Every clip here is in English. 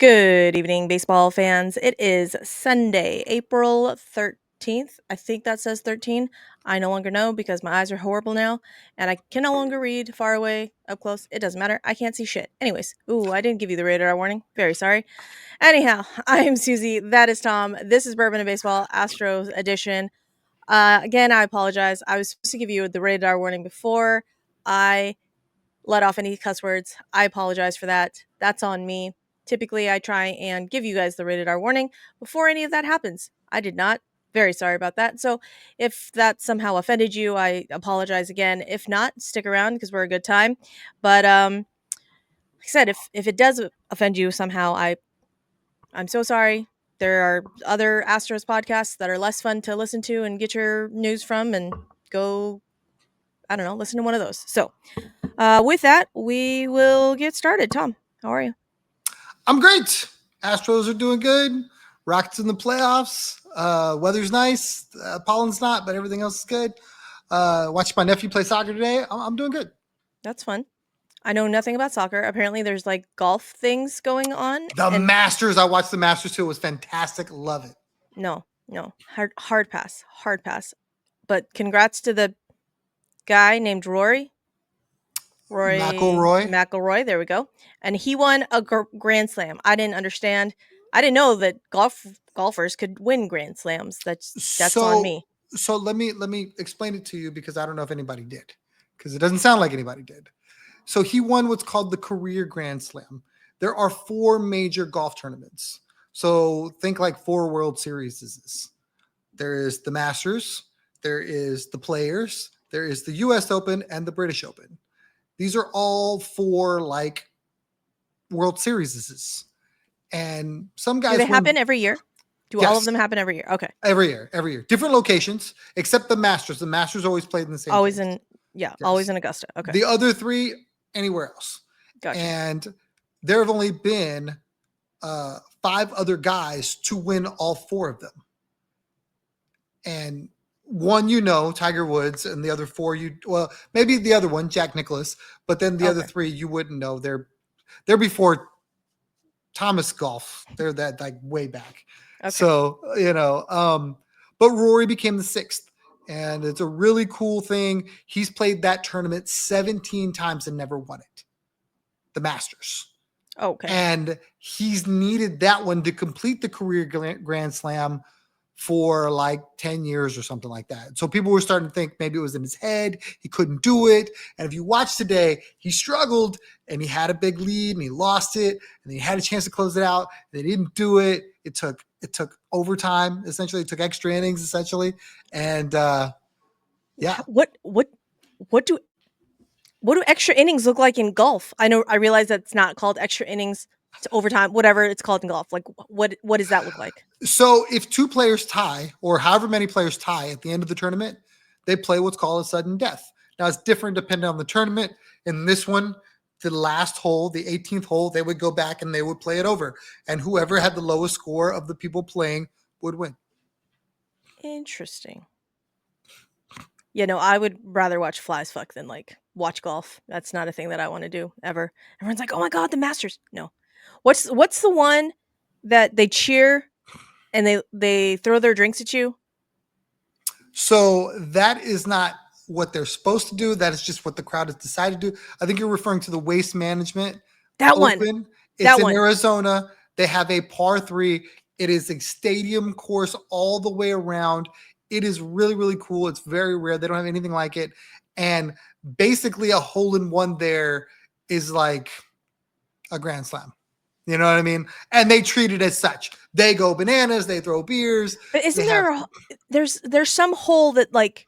Good evening, baseball fans. It is Sunday, April 13th. I think that says 13. I no longer know because my eyes are horrible now and I can no longer read far away, up close. It doesn't matter. I can't see shit. Anyways, I didn't give you the radar warning. Very sorry. Anyhow, I am Suzy. That is Tom. This is Bourbon and Baseball, Astros edition. Again, I apologize. I was supposed to give you the radar warning before I let off any cuss words. I apologize for that. That's on me. Typically, I try and give you guys the rated R warning before any of that happens. I did not. Very sorry about that. So, if that somehow offended you, I apologize again. If not, stick around because we're a good time. But like I said, if it does offend you somehow, I'm so sorry. There are other Astros podcasts that are less fun to listen to and get your news from, and go, I don't know, listen to one of those. So, with that, we will get started. Tom, how are you? I'm great. Astros are doing good. Rockets in the playoffs. Weather's nice. Pollen's not, but everything else is good. Watching my nephew play soccer today. I'm doing good. That's fun. I know nothing about soccer. Apparently, there's like golf things going on. The Masters. I watched the Masters too. It was fantastic. Love it. No, hard pass. But congrats to the guy named Rory McIlroy. There we go. And he won a Grand Slam. I didn't understand. I didn't know that golfers could win Grand Slams. That's on me. So let me explain it to you because I don't know if anybody did, because it doesn't sound like anybody did. So he won what's called the Career Grand Slam. There are 4 major golf tournaments. So think like 4 World Series. There is the Masters, there is the Players, there is the U.S. Open, and the British Open. These are all 4 like World Series. And some guys... Do they happen every year? Yes. All of them happen every year? Okay. Every year. Different locations, except the Masters. The Masters always played in the same Always place. Always in Augusta. Okay. The other 3, anywhere else. Gotcha. And there have only been 5 other guys to win all 4 of them. And one, Tiger Woods, and the other 4, maybe the other one, Jack Nicklaus, but then the other 3 you wouldn't know. They're before Thomas Golf. They're that like way back. Okay. So, but Rory became the 6th, and it's a really cool thing. He's played that tournament 17 times and never won it. The Masters. Okay. And he's needed that one to complete the Career Grand Slam for like 10 years or something like that. So people were starting to think maybe it was in his head. He couldn't do it. And if you watch today, he struggled and he had a big lead and he lost it. And he had a chance to close it out. They didn't do it. It took overtime, essentially. It took extra innings, essentially. And yeah. What do extra innings look like in golf? I realize that's not called extra innings. It's overtime, whatever it's called in golf. Like what does that look like? So if 2 players tie, or however many players tie at the end of the tournament, they play what's called a sudden death. Now it's different depending on the tournament. In this one, the last hole, the 18th hole, they would go back and they would play it over. And whoever had the lowest score of the people playing would win. Interesting. I would rather watch flies fuck than like watch golf. That's not a thing that I want to do ever. Everyone's like, "Oh my god, the Masters." No. What's the one that they cheer and they throw their drinks at you? So that is not what they're supposed to do. That is just what the crowd has decided to do. I think you're referring to the Waste Management Open. It's in Arizona. They have a par 3. It is a stadium course all the way around. It is really, really cool. It's very rare. They don't have anything like it. And basically a hole-in-one there is like a Grand Slam. You know what I mean? And they treat it as such. They go bananas. They throw beers. But isn't there's some hole that like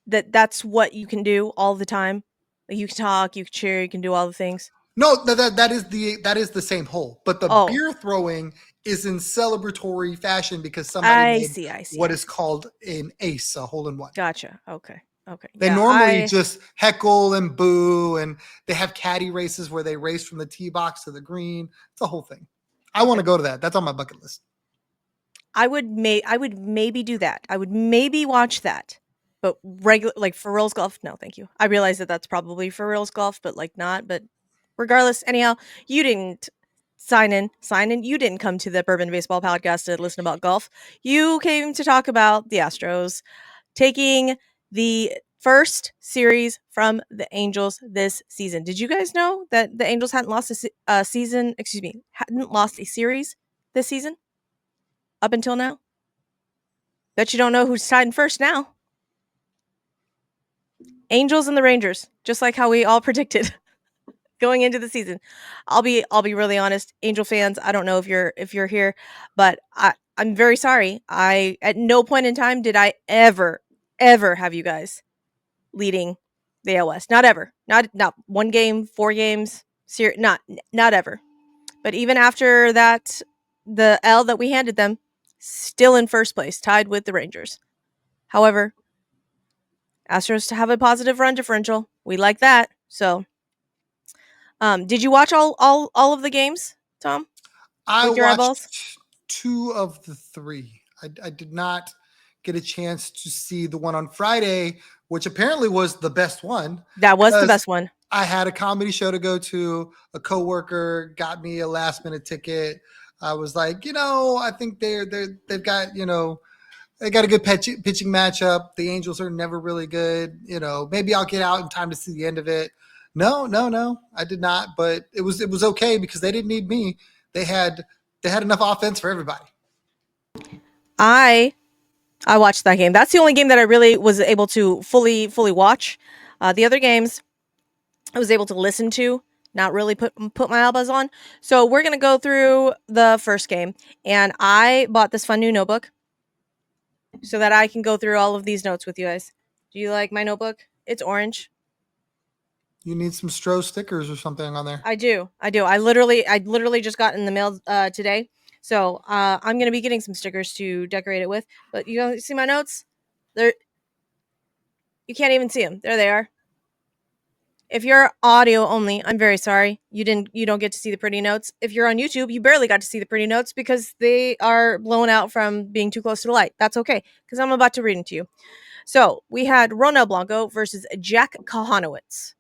that's what you can do all the time? Like you can talk, you can cheer, you can do all the things. No, that is the same hole. But the beer throwing is in celebratory fashion because somebody made what is called an ace, a hole-in-one. Gotcha. Okay. They normally just heckle and boo, and they have caddy races where they race from the tee box to the green. It's a whole thing. I want to go to that. That's on my bucket list. I would maybe do that. I would maybe watch that. But regular, like for reals golf, no, thank you. I realize that that's probably for reals golf, but like not. But regardless, anyhow, you didn't Simon, you didn't come to the Bourbon Baseball Podcast to listen about golf. You came to talk about the Astros taking the first series from the Angels this season. Did you guys know that the Angels hadn't lost a season? Excuse me, hadn't lost a series this season up until now. Bet you don't know who's tied in first now. Angels and the Rangers, just like how we all predicted going into the season. I'll be really honest, Angel fans. I don't know if you're here, but I'm very sorry. I at no point in time did I ever have you guys leading the AL West. Not ever. Not one game, 4 games. Not ever. But even after that, the L that we handed them, still in first place, tied with the Rangers. However, Astros to have a positive run differential. We like that. So, did you watch all of the games, Tom, I with your eyeballs? watched 2 of the 3. I did not get a chance to see the one on Friday, which apparently was the best one. That was the Because best one. I had a comedy show to go to. A coworker got me a last minute ticket. I was like, I think they've got, they got a good pitching matchup. The Angels are never really good. Maybe I'll get out in time to see the end of it. No, I did not. But it was okay because they didn't need me. They had enough offense for everybody. I watched that game. That's the only game that I really was able to fully watch. The other games I was able to listen to, not really put my elbows on. So we're gonna go through the first game, and I bought this fun new notebook so that I can go through all of these notes with you guys. Do you like my notebook? It's orange. You need some Stro stickers or something on there. I do. I literally just got in the mail today. So I'm gonna be getting some stickers to decorate it with. But you don't see my notes? They're You can't even see them. There they are. If you're audio only, I'm very sorry. You don't get to see the pretty notes. If you're on YouTube, you barely got to see the pretty notes because they are blown out from being too close to the light. That's okay, because I'm about to read them to you. So we had Ronel Blanco versus Jack Kahanowitz.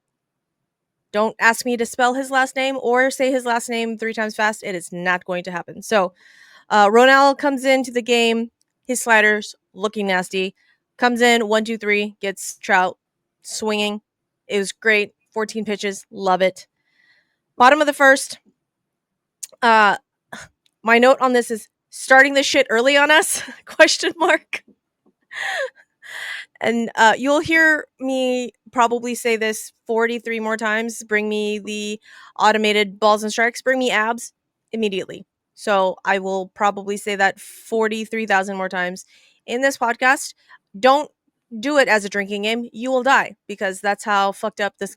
Don't ask me to spell his last name or say his last name 3 times fast. It is not going to happen. So Ronel comes into the game. His sliders looking nasty. Comes in 1, 2, 3. Gets Trout swinging. It was great. 14 pitches. Love it. Bottom of the first. My note on this is starting this shit early on us? Question mark. And you'll hear me probably say this 43 more times. Bring me the automated balls and strikes. Bring me abs immediately. So I will probably say that 43,000 more times in this podcast. Don't do it as a drinking game. You will die, because that's how fucked up this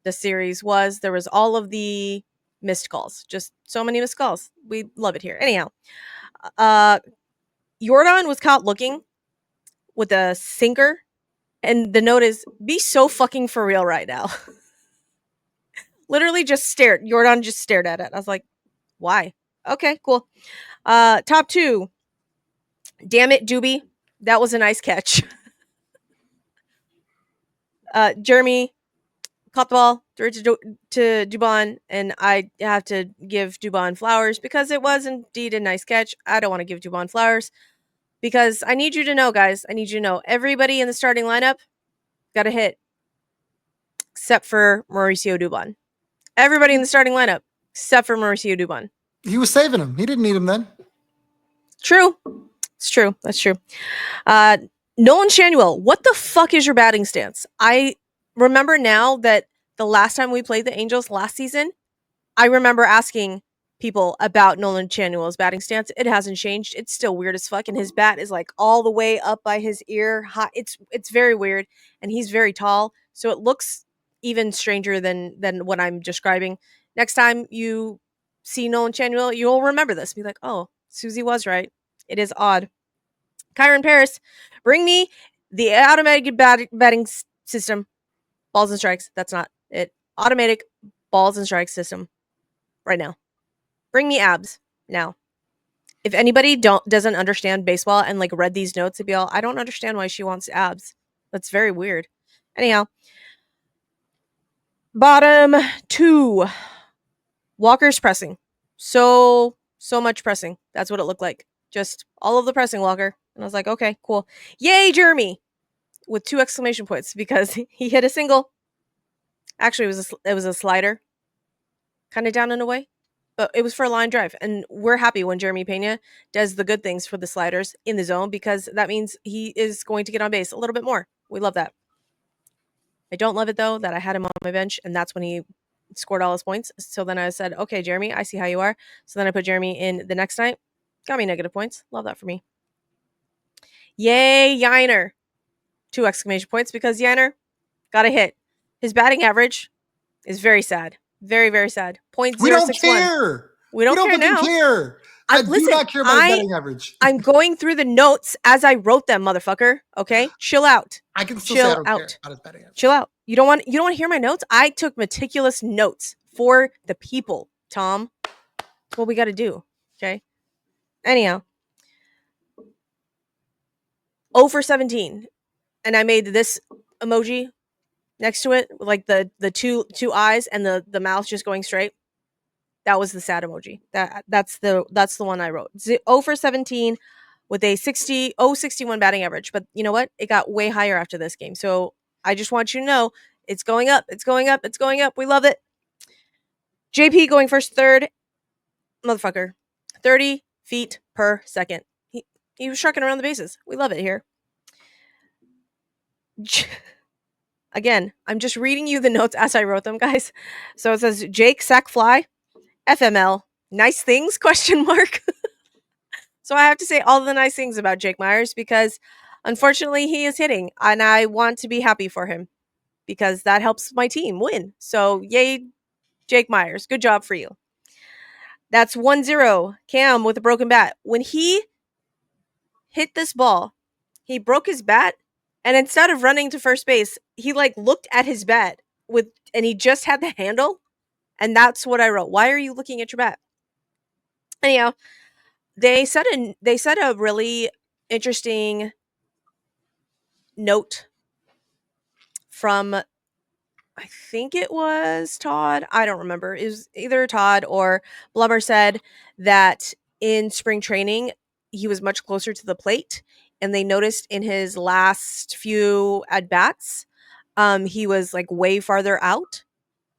series was. There was all of the missed calls. Just so many missed calls. We love it here. Anyhow, Jordan was caught looking with a sinker. And the note is, be so fucking for real right now. Literally just stared. Jordan just stared at it. I was like, why? Okay, cool. Top 2. Damn it, Doobie. That was a nice catch. Jeremy caught the ball, threw it to Dubon, and I have to give Dubon flowers because it was indeed a nice catch. I don't want to give Dubon flowers because I need you to know, guys. I need you to know everybody in the starting lineup got a hit except for Mauricio Dubon. Everybody in the starting lineup except for Mauricio Dubon. He was saving him. He didn't need him then. True. It's true. That's true. Nolan Shanuel, what the fuck is your batting stance? I remember now that the last time we played the Angels last season, I remember asking people about Nolan Shanuel's batting stance. It hasn't changed. It's still weird as fuck, and his bat is like all the way up by his ear. High. It's very weird, and he's very tall, so it looks even stranger than what I'm describing. Next time you see Nolan Shanuel, you'll remember this. Be like, oh, Suzy was right. It is odd. Kyron Paris, bring me the automatic batting system. Balls and strikes. That's not it. Automatic balls and strikes system. Right now. Bring me abs now. If anybody doesn't understand baseball and like read these notes, it'd be all, I don't understand why she wants abs. That's very weird. Anyhow. Bottom 2. Walker's pressing. So much pressing. That's what it looked like. Just all of the pressing, Walker. And I was like, okay, cool. Yay, Jeremy! With 2 exclamation points because he hit a single. Actually, it was a slider, kind of down and away, but it was for a line drive. And we're happy when Jeremy Pena does the good things for the sliders in the zone because that means he is going to get on base a little bit more. We love that. I don't love it though that I had him on my bench and that's when he scored all his points. So then I said, okay, Jeremy, I see how you are. So then I put Jeremy in the next night. Got me negative points. Love that for me. Yay, Yiner. 2 exclamation points because Yiner got a hit. His batting average is very sad. Very, very sad. We don't 0.061. care. We We don't don't care fucking now. care. I do Listen, not care about his batting average. I'm going through the notes as I wrote them, motherfucker. Okay? Chill out. I can still say I don't care about his batting average. Chill out. You don't want to hear my notes? I took meticulous notes for the people, Tom. That's what we got to do. Okay? Anyhow. 0 for 17. And I made this emoji next to it, like the two eyes and the mouth just going straight. That was the sad emoji. That's the one I wrote. 0 for 17 with a 61 batting average. But you know what? It got way higher after this game. So I just want you to know it's going up. It's going up. It's going up. We love it. JP going first, third. Motherfucker. 30 feet per second. He was trucking around the bases. We love it here. Again, I'm just reading you the notes as I wrote them, guys. So it says Jake sack fly, FML, nice things, question mark. So I have to say all the nice things about Jake Myers because unfortunately he is hitting and I want to be happy for him because that helps my team win. So yay, Jake Myers. Good job for you. That's 1-0. Cam with a broken bat. When he hit this ball, he broke his bat and instead of running to first base, he like looked at his bat and he just had the handle. And that's what I wrote. Why are you looking at your bat? Anyhow, they said a really interesting note from I think it was Todd. I don't remember. It was either Todd or Blummer said that in spring training he was much closer to the plate, and they noticed in his last few at bats, he was like way farther out,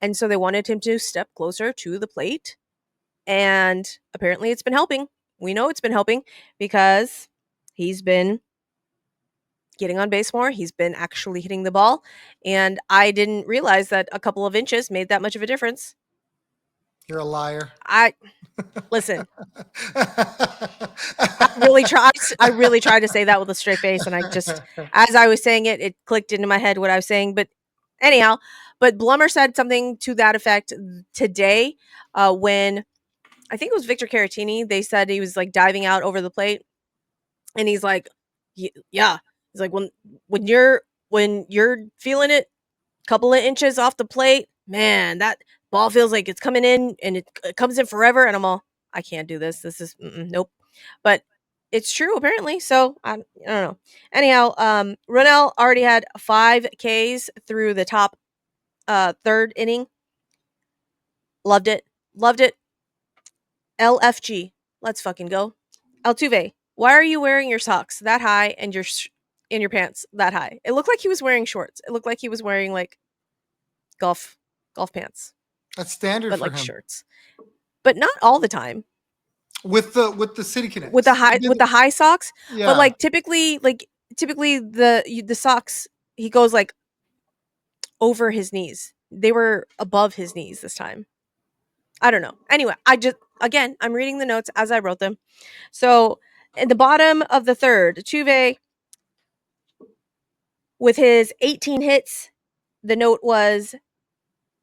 and so they wanted him to step closer to the plate. And apparently, it's been helping. We know it's been helping because he's been getting on base more. He's been actually hitting the ball. And I didn't realize that a couple of inches made that much of a difference. You're a liar. Listen. I really tried to say that with a straight face, and I just, as I was saying it, it clicked into my head what I was saying. But anyhow, but Blummer said something to that effect today when I think it was Victor Caratini. They said he was like diving out over the plate, and he's like, yeah, he's like when you're feeling it, couple of inches off the plate, man, that ball feels like it's coming in and it comes in forever. And I'm all, I can't do this. This is nope. But it's true apparently. So I don't know. Anyhow, Ronell already had 5 Ks through the top third inning. Loved it. LFG. Let's fucking go. Altuve, why are you wearing your socks that high and your in your pants that high? It looked like he was wearing shorts. It looked like he was wearing like golf pants. That's standard but for like him. shirts. But not all the time. With the City Connects. With the high socks. Yeah. But like typically the socks he goes like over his knees. They were above his knees this time. I don't know. Anyway, I'm reading the notes as I wrote them. So at the bottom of the third, Tuve with his 18 hits, the note was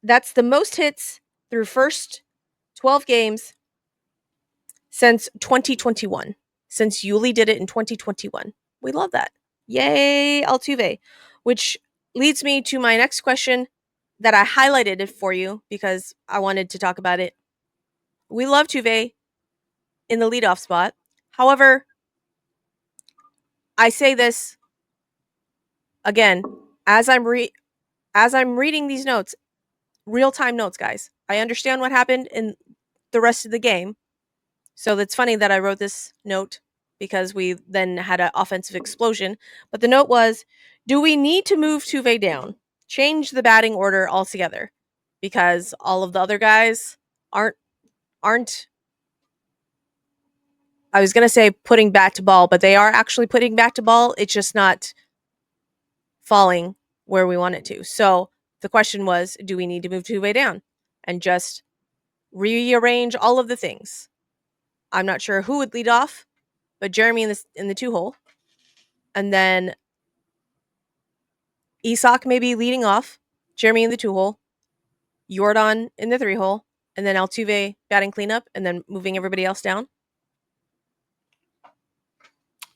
that's the most hits through first 12 games since 2021. Since Yuli did it in 2021. We love that. Yay, Altuve. Which leads me to my next question that I highlighted it for you because I wanted to talk about it. We love Tuve in the leadoff spot. However, I say this again as I'm reading these notes, real-time notes, guys. I understand what happened in the rest of the game. So that's funny that I wrote this note because we then had an offensive explosion. But the note was, do we need to move Tuve down? Change the batting order altogether because all of the other guys aren't I was going to say putting bat to ball, but they are actually putting bat to ball. It's just not falling where we want it to. So the question was, do we need to move Tuve down and just rearrange all of the things? I'm not sure who would lead off, but Jeremy in the 2 hole, and then Isak maybe leading off, Jeremy in the 2 hole, Jordan in the 3 hole, and then Altuve batting cleanup, and then moving everybody else down.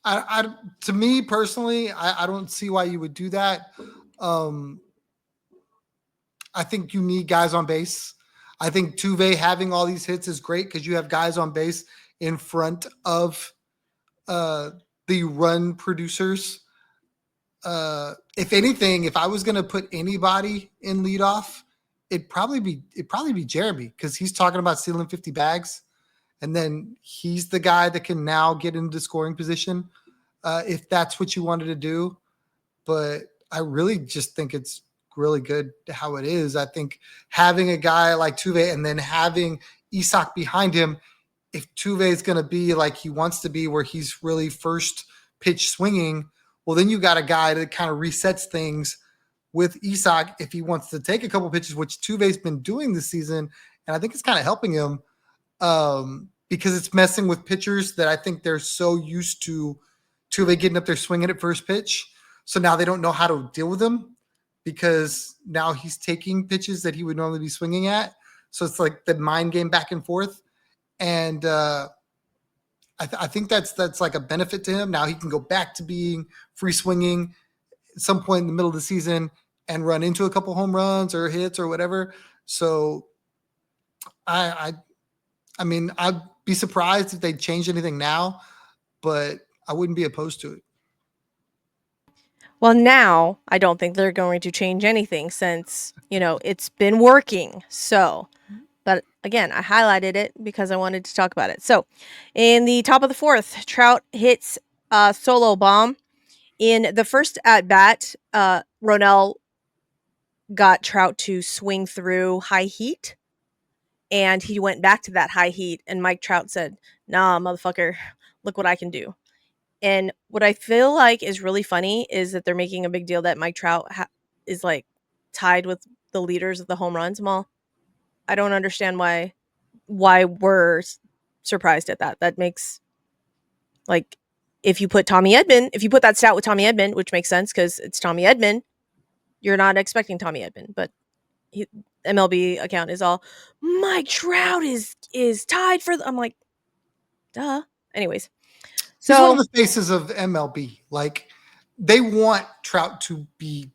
To me personally, I don't see why you would do that. I think you need guys on base. I think Tuve having all these hits is great because you have guys on base in front of the run producers. If anything, if I was going to put anybody in leadoff, it'd probably be Jeremy because he's talking about stealing 50 bags, and then he's the guy that can now get into scoring position if that's what you wanted to do. But I really just think it's really good how it is. I think having a guy like Tuve and then having Isak behind him, if Tuve is going to be like he wants to be, where he's really first pitch swinging, well, then you got a guy that kind of resets things with Isak if he wants to take a couple pitches, which Tuve's been doing this season. And I think it's kind of helping him because it's messing with pitchers that I think they're so used to Tuve getting up there swinging at first pitch. So now they don't know how to deal with him because now he's taking pitches that he would normally be swinging at. So it's like the mind game back and forth. And I think that's like a benefit to him. Now he can go back to being free swinging at some point in the middle of the season and run into a couple home runs or hits or whatever. So I mean, I'd be surprised if they change anything now, but I wouldn't be opposed to it. Well, now I don't think they're going to change anything since, it's been working. So, but again, I highlighted it because I wanted to talk about it. So, in the top of the 4th, Trout hits a solo bomb. In the first at bat, Ronell got Trout to swing through high heat, and he went back to that high heat, and Mike Trout said, "Nah, motherfucker, look what I can do." And what I feel like is really funny is that they're making a big deal that Mike Trout is like tied with the leaders of the home runs. Well, I don't understand why we're surprised at that. That makes, like, if you put that stat with Tommy Edman, which makes sense because it's Tommy Edman, you're not expecting Tommy Edman, but MLB account is all Mike Trout is tied for. I'm like, duh. Anyways, He's one of so the faces of MLB. Like they want Trout to be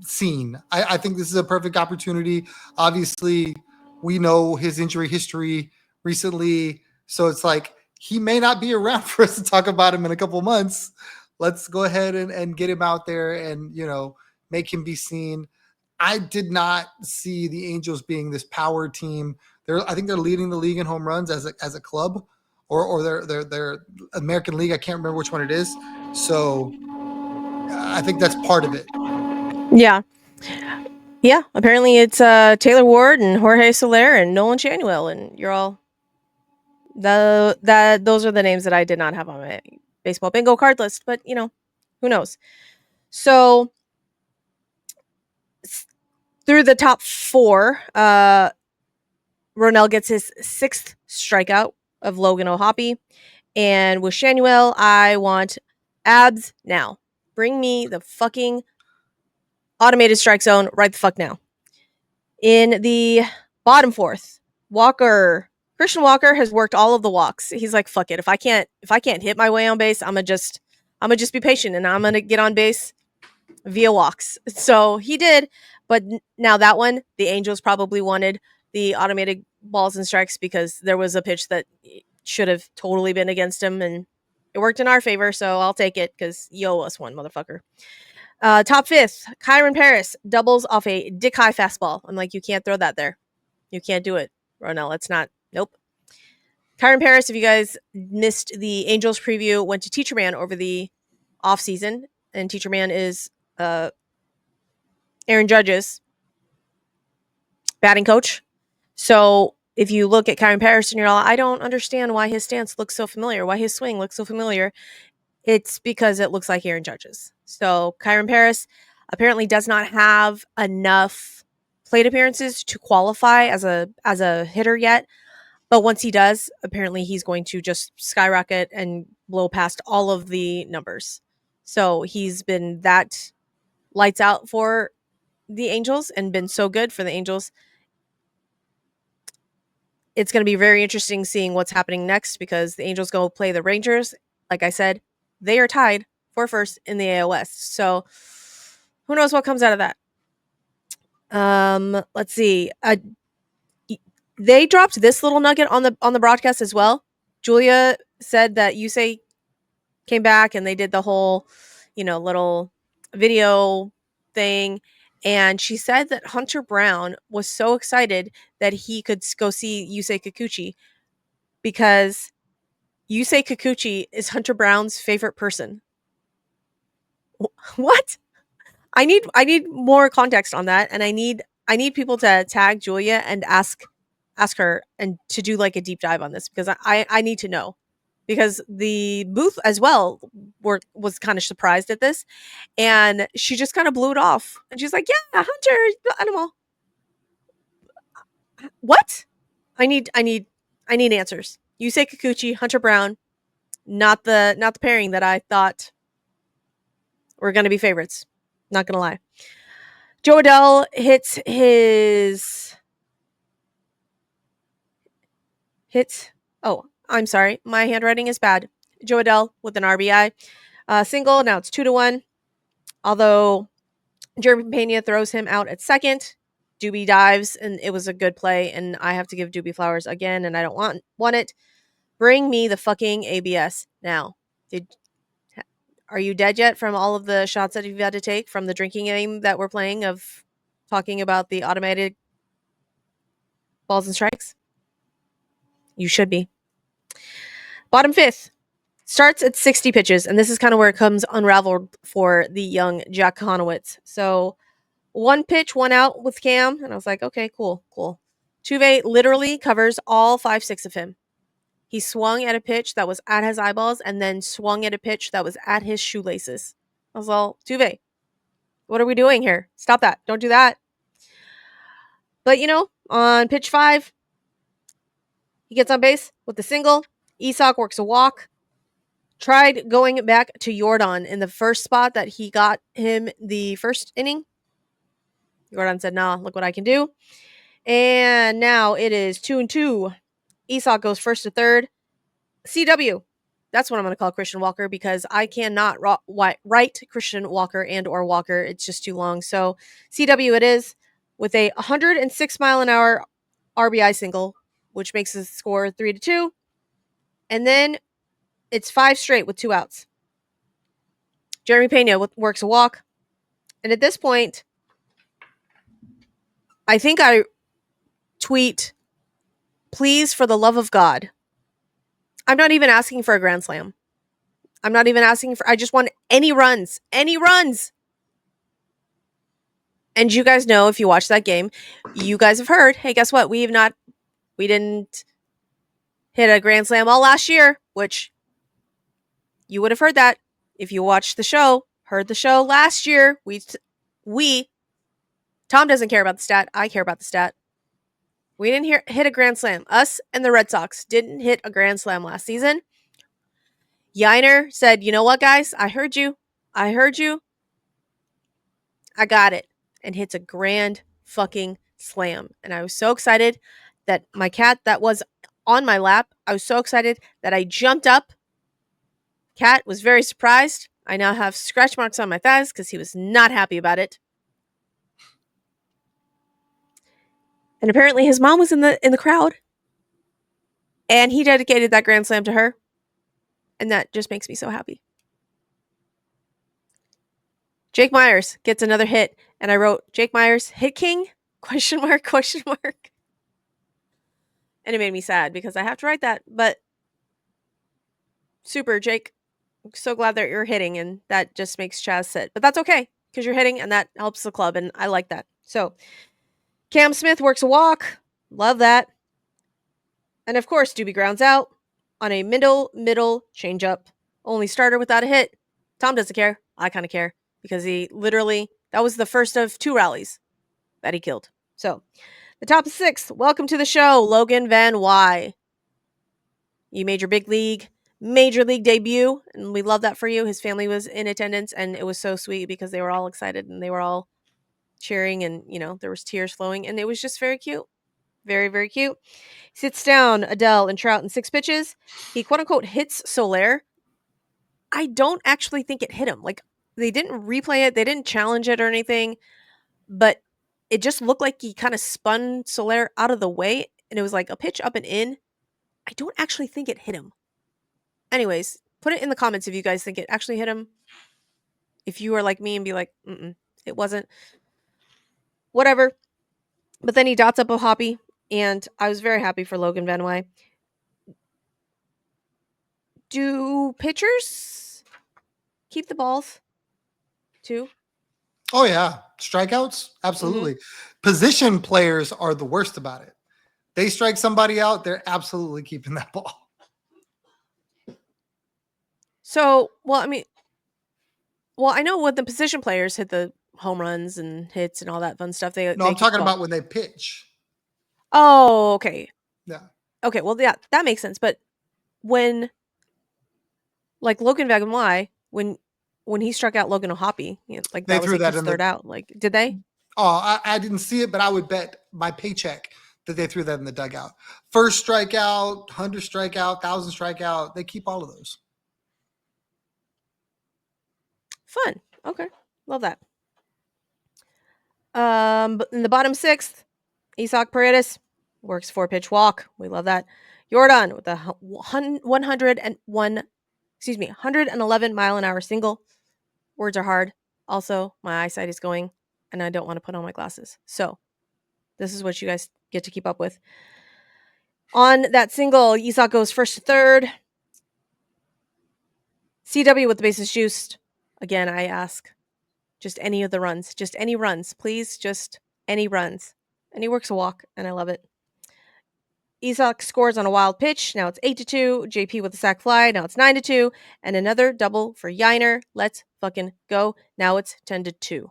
seen. I think this is a perfect opportunity. Obviously, we know his injury history recently, so it's like he may not be around for us to talk about him in a couple months. Let's go ahead and get him out there and make him be seen. I did not see the Angels being this power team. I think they're leading the league in home runs as a club, or their American League. I can't remember which one it is. So I think that's part of it. yeah, apparently it's Taylor Ward and Jorge Soler and Nolan Shanuel, and you're all those are the names that I did not have on my baseball bingo card list, but who knows. So through the top 4, Ronell gets his 6th strikeout of Logan O'Hoppe. And with Shanuel, I want abs now. Bring me the fucking automated strike zone right the fuck now. In the bottom 4th, Christian Walker has worked all of the walks. He's like, fuck it. If I can't hit my way on base, I'm gonna just be patient and I'm gonna get on base via walks. So he did, but now that one, the Angels probably wanted the automated balls and strikes because there was a pitch that should have totally been against him, and it worked in our favor, so I'll take it because you owe us one, motherfucker. Top 5th, Kyron Paris doubles off a dick high fastball. I'm like, you can't throw that there. You can't do it, Ronell. Nope. Kyron Paris, if you guys missed the Angels preview, went to Teacher Man over the off season, and Teacher Man is Aaron Judge's batting coach. So if you look at Kyron Paris and you're like, I don't understand why his stance looks so familiar, why his swing looks so familiar, it's because it looks like Aaron Judge's. So Kyron Paris apparently does not have enough plate appearances to qualify as a hitter yet. But once he does, apparently he's going to just skyrocket and blow past all of the numbers. So he's been that lights out for the Angels and been so good for the Angels. It's going to be very interesting seeing what's happening next because the Angels go play the Rangers. Like I said, they are tied for first in the AL West. So who knows what comes out of that? Let's see. They dropped this little nugget on the broadcast as well. Julia said that Yusei came back and they did the whole, little video thing. And she said that Hunter Brown was so excited that he could go see Yusei Kikuchi because Yusei Kikuchi is Hunter Brown's favorite person. What? I need more context on that, and I need people to tag Julia and ask her and to do like a deep dive on this because I need to know because the booth as well was kind of surprised at this and she just kind of blew it off and she's like, yeah, Hunter, the animal. What? I need answers. You say Kikuchi, Hunter Brown, not the pairing that I thought were going to be favorites. Not going to lie. Joe Adell hits. Oh, I'm sorry. My handwriting is bad. Joe Adell with an RBI single. Now it's 2-1. Although Jeremy Pena throws him out at second. Doobie dives, and it was a good play. And I have to give Doobie flowers again, and I don't want it. Bring me the fucking ABS now. Are you dead yet from all of the shots that you've had to take from the drinking game that we're playing of talking about the automated balls and strikes? You should be. Bottom fifth starts at 60 pitches, and this is kind of where it comes unraveled for the young Jack Conowitz. So one pitch, one out with Cam, and I was like, okay, cool. Tuve literally covers all 5-6 of him. He swung at a pitch that was at his eyeballs and then swung at a pitch that was at his shoelaces. I was all, Tuve, what are we doing here? Stop that. Don't do that. But, on pitch 5, he gets on base with the single. Isak works a walk. Tried going back to Jordan in the first spot that he got him the first inning. Jordan said, nah, look what I can do. And now it is 2-2. Isak goes first to third. CW. That's what I'm going to call Christian Walker because I cannot write Christian Walker and or Walker. It's just too long. So CW it is with a 106 mile an hour RBI single, which makes the score 3-2. And then it's 5 straight with 2 outs. Jeremy Pena works a walk. And at this point, I think I tweet, please, for the love of God. I'm not even asking for a grand slam. I'm not even asking for, I just want any runs. Any runs. And you guys know, if you watch that game, you guys have heard, hey, guess what? We didn't hit a grand slam all last year, which you would have heard that if you watched the show, heard the show last year. Tom doesn't care about the stat. I care about the stat. We didn't hit a grand slam. Us and the Red Sox didn't hit a grand slam last season. Yiner said, you know what, guys? I heard you. I got it. And hits a grand fucking slam. And I was so excited that my cat that was on my lap, I was so excited that I jumped up. Cat was very surprised. I now have scratch marks on my thighs because he was not happy about it. And apparently his mom was in the crowd. And he dedicated that grand slam to her. And that just makes me so happy. Jake Myers gets another hit. And I wrote, Jake Myers, hit king? Question mark. And it made me sad because I have to write that. But super, Jake. I'm so glad that you're hitting, and that just makes Chaz sit. But that's okay because you're hitting, and that helps the club, and I like that. So Cam Smith works a walk. Love that. And of course, Doobie grounds out on a middle changeup. Only starter without a hit. Tom doesn't care. I kind of care because he literally, that was the first of 2 rallies that he killed. So, the top of 6th, welcome to the show, Logan Van Wy. You made your major league debut, and we love that for you. His family was in attendance, and it was so sweet because they were all excited and they were all cheering, and there was tears flowing, and it was just very cute. Very, very cute. Sits down Adele and Trout in 6 pitches. He quote unquote hits Soler. I don't actually think it hit him. Like, they didn't replay it, they didn't challenge it or anything, but it just looked like he kind of spun Soler out of the way, and it was like a pitch up and in. I don't actually think it hit him. Anyways, put it in the comments if you guys think it actually hit him. If you are like me and be like, it wasn't. Whatever. But then he dots up a hoppy, and I was very happy for Logan Van Wy. Do pitchers keep the balls too? Oh yeah, strikeouts, Mm-hmm. absolutely. Position players are the worst about it. They strike somebody out, they're absolutely keeping that ball. So, I know when the position players hit the home runs and hits and all that fun stuff, No, they I'm keep the talking ball. about when they pitch. Oh, okay. Yeah. Okay, well, yeah, that makes sense. But when, like Logan Van Wy, when he struck out Logan O'Hoppe, like They that was threw like that his in third the out. Like, did they? I didn't see it, but I would bet my paycheck that they threw that in the dugout. First strikeout, 100 strikeout, 1,000 strikeout, they keep all of those. Fun. Okay, love that. But in the bottom 6th, Isak Paredes works 4-pitch walk. We love that. Jordan with a 111 mile an hour single. Words are hard. Also, my eyesight is going, and I don't want to put on my glasses. So, this is what you guys get to keep up with. On that single, Isak goes first to third. CW with the bases juiced. Again, I ask just any of the runs. Just any runs, please. Just any runs. And he works a walk, and I love it. Isak scores on a wild pitch. Now it's 8-2. JP with a sac fly. Now it's 9-2. And another double for Yiner. Let's fucking go. Now it's 10-2.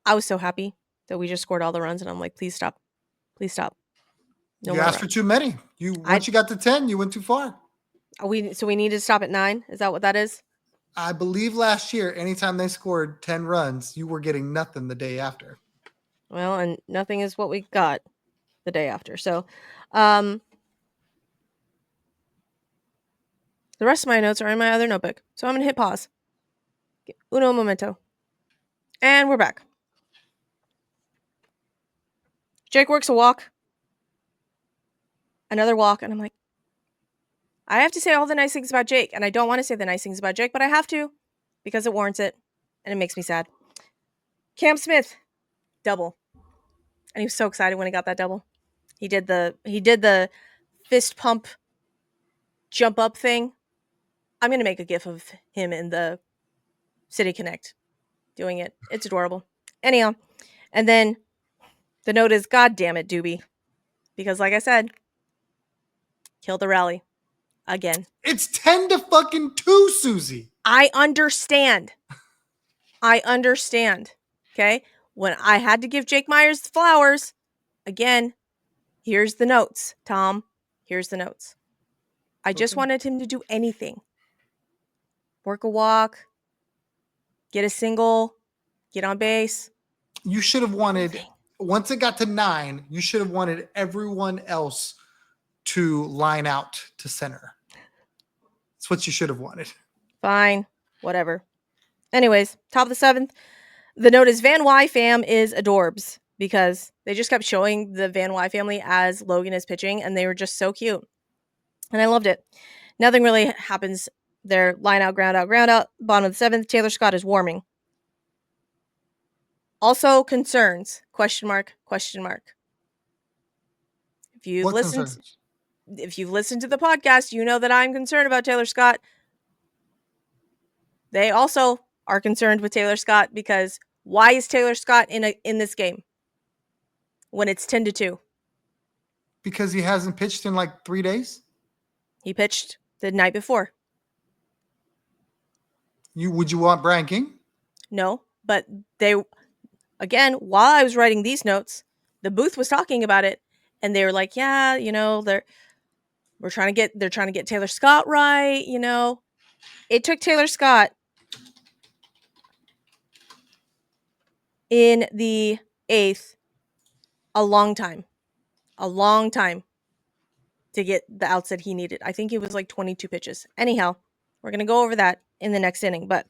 I was so happy that we just scored all the runs, and I'm like, please stop. Please stop. No You more asked for runs. too many. I Once you got to 10, you went too far. we need to stop at 9. Is that what that is? I believe last year, anytime they scored 10 runs, you were getting nothing the day after. Well, and nothing is what we got the day after. So, the rest of my notes are in my other notebook. So I'm gonna hit pause. Uno momento. And we're back. Jake works a walk. Another walk, and I'm like, I have to say all the nice things about Jake, and I don't want to say the nice things about Jake, but I have to because it warrants it, and it makes me sad. Cam Smith, double, and he was so excited when he got that double. He did the fist pump jump up thing. I'm gonna make a gif of him in the City Connect doing it. It's adorable. Anyhow, and then the note is, God damn it, Doobie, because like I said, killed the rally again. It's 10 to fucking 2, Suzy. I understand. Okay? When I had to give Jake Myers the flowers, again, here's the notes, Tom. Here's the notes. I just Okay. wanted him to do anything. Work a walk, get a single, get on base. You should have wanted, Anything. once it got to 9, you should have wanted everyone else to line out to center. That's what you should have wanted. Fine. Whatever. Anyways, top of the 7th. The note is Van Wy fam is adorbs because they just kept showing the Van Wy family as Logan is pitching, and they were just so cute. And I loved it. Nothing really happens there. Line out, ground out, ground out. Bottom of the 7th, Taylor Scott is warming. Also concerns, question mark, question mark. If you've What listened, concerns? if you've listened to the podcast, you know that I'm concerned about Taylor Scott. They also are concerned with Taylor Scott because why is Taylor Scott in this game when it's 10-2? Because he hasn't pitched in like 3 days. He pitched the night before. Would you want Brian King? No, but they again, while I was writing these notes, the booth was talking about it, and they were like, "Yeah, they're trying to get Taylor Scott right." It took Taylor Scott in the eighth a long time to get the outs that he needed. I think it was like 22 pitches. Anyhow, we're gonna go over that in the next inning, but.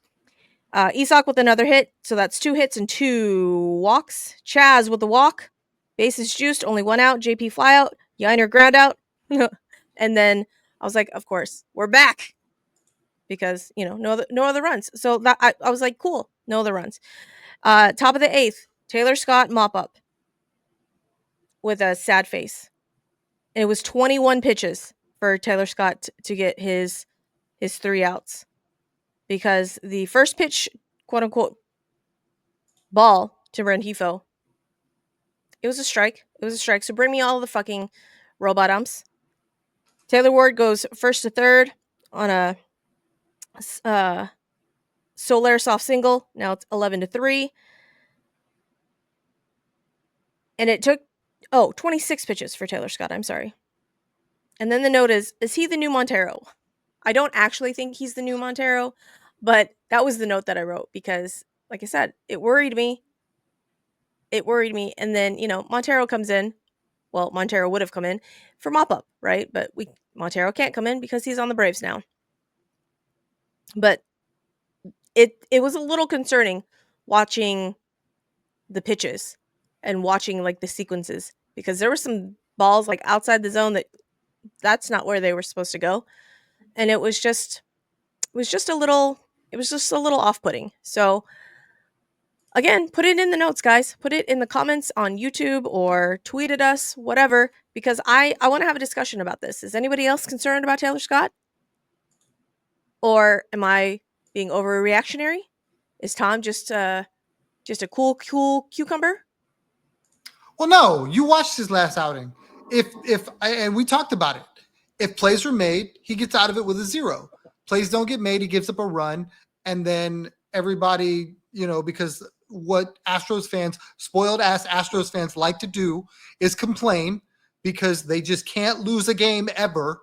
Isak with another hit, so that's 2 hits and 2 walks. Chaz with the walk. Bases juiced, only 1 out. JP fly out. Yiner ground out. And then I was like, of course, we're back. Because, no other runs. So that I was like, cool, no other runs. Top of the 8th, Taylor Scott mop up with a sad face. And it was 21 pitches for Taylor Scott to get his 3 outs. Because the first pitch, quote unquote, ball to Rengifo. It was a strike. So bring me all the fucking robot umps. Taylor Ward goes first to third on a Soler soft single. Now it's 11-3. And it took 26 pitches for Taylor Scott. I'm sorry. And then the note is he the new Montero? I don't actually think he's the new Montero, but that was the note that I wrote because, like I said, it worried me. And then, Montero comes in. Well, Montero would have come in for mop-up, right? But Montero can't come in because he's on the Braves now. But it was a little concerning watching the pitches and watching, like, the sequences because there were some balls, like, outside the zone that's not where they were supposed to go. And it was just a little off-putting. So, again, put it in the notes, guys. Put it in the comments on YouTube or tweet at us, whatever, because I want to have a discussion about this. Is anybody else concerned about Taylor Scott? Or am I being overreactionary? Is Tom just a cool cucumber? Well, no, you watched his last outing. And we talked about it. If plays were made, he gets out of it with a 0. Plays don't get made, he gives up a run, and then everybody, because what spoiled ass Astros fans like to do is complain because they just can't lose a game ever.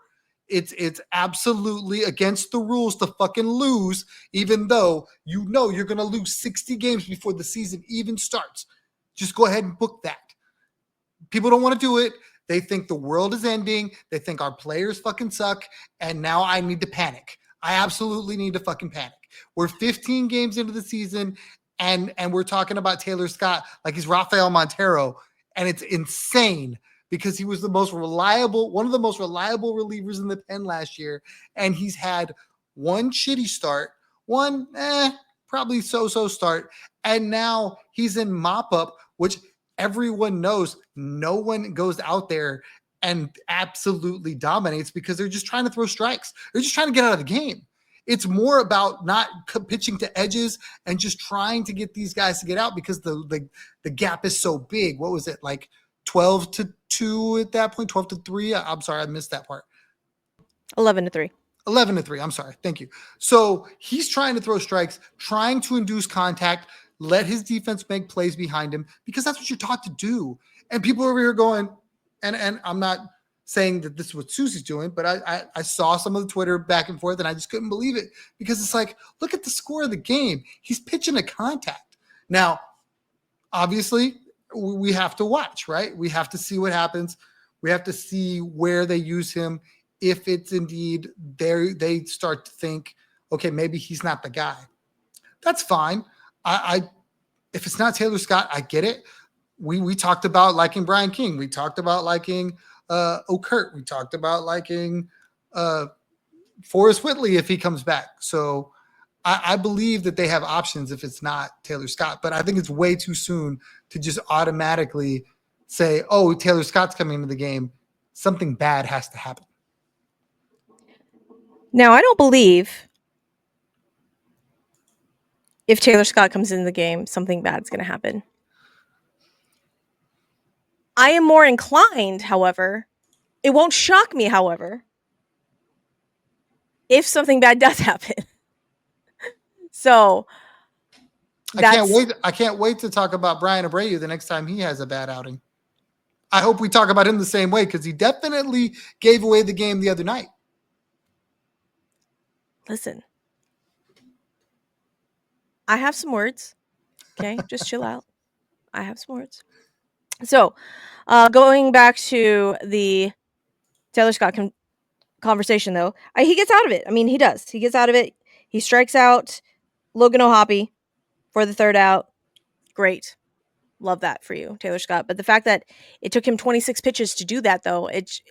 It's absolutely against the rules to fucking lose, even though you're going to lose 60 games before the season even starts. Just go ahead and book that. People don't want to do it. They think the world is ending. They think our players fucking suck. And now I need to panic. I absolutely need to fucking panic. We're 15 games into the season and we're talking about Taylor Scott like he's Rafael Montero. And it's insane because he was one of the most reliable relievers in the pen last year. And he's had one shitty start, one probably so-so start. And now he's in mop-up, which everyone knows no one goes out there and absolutely dominates because they're just trying to throw strikes. They're just trying to get out of the game. It's more about not pitching to edges and just trying to get these guys to get out because the gap is so big. What was it, like 12-2 at that point? 12-3? I'm sorry, I missed that part. 11-3. 11-3. I'm sorry. Thank you. So he's trying to throw strikes, trying to induce contact, let his defense make plays behind him because that's what you're taught to do. And people over here going, and I'm not saying that this is what Suzy's doing, but I saw some of the Twitter back and forth and I just couldn't believe it because it's like, look at the score of the game. He's pitching a contact. Now, obviously, we have to watch, right? We have to see what happens. We have to see where they use him. If it's indeed they start to think, okay, maybe he's not the guy. That's fine. If it's not Taylor Scott, I get it. We talked about liking Brian King. We talked about liking Okert. We talked about liking Forrest Whitley if he comes back. So I believe that they have options if it's not Taylor Scott. But I think it's way too soon to just automatically say, oh, Taylor Scott's coming into the game. something bad has to happen. Now, I don't believe if Taylor Scott comes into the game, something bad's going to happen. I am more inclined, however, it won't shock me, however, if something bad does happen. So I can't wait. I can't wait to talk about Brian Abreu the next time he has a bad outing. I hope we talk about him the same way because he definitely gave away the game the other night. Listen, I have some words. Okay, just chill out. I have some words. So, going back to the Taylor Scott conversation, though, he gets out of it. I mean, he does. He gets out of it. He strikes out Logan O'Hoppe for the third out. Great. Love that for you, Taylor Scott. But the fact that it took him 26 pitches to do that, though, it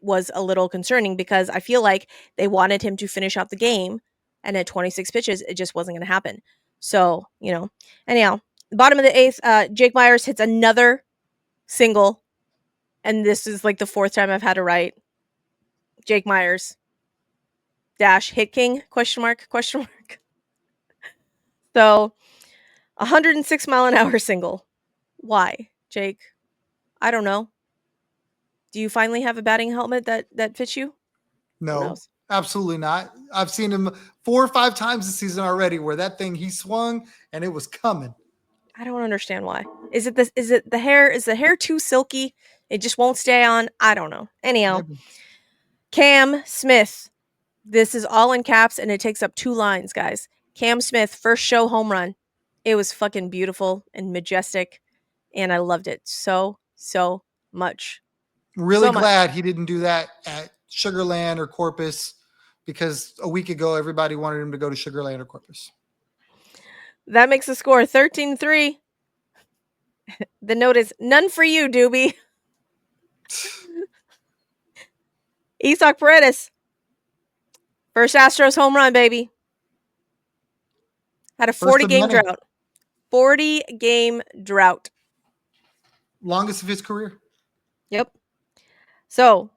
was a little concerning because I feel like they wanted him to finish out the game, and at 26 pitches, it just wasn't going to happen. So, anyhow, bottom of the eighth, Jake Myers hits another single, and this is like the fourth time I've had to write Jake Myers dash hit king question mark. So 106 mile an hour single. Why, Jake? I don't know. Do you finally have a batting helmet that fits you? Who No, knows? absolutely not. I've seen him 4 or 5 times this season already where that thing he swung and it was coming. I don't understand why. Is it the hair? Is the hair too silky? It just won't stay on? I don't know. Anyhow, Maybe. Cam Smith. This is all in caps and it takes up 2 lines, guys. Cam Smith, first show home run. It was fucking beautiful and majestic, and I loved it so much. Really So much. glad he didn't do that at Sugarland or Corpus because a week ago everybody wanted him to go to Sugarland or Corpus. That makes the score 13-3. The note is none for you, Doobie. Isaac Paredes. First Astros home run, baby. Had a 40-game drought. 40-game drought. Longest of his career. Yep. So,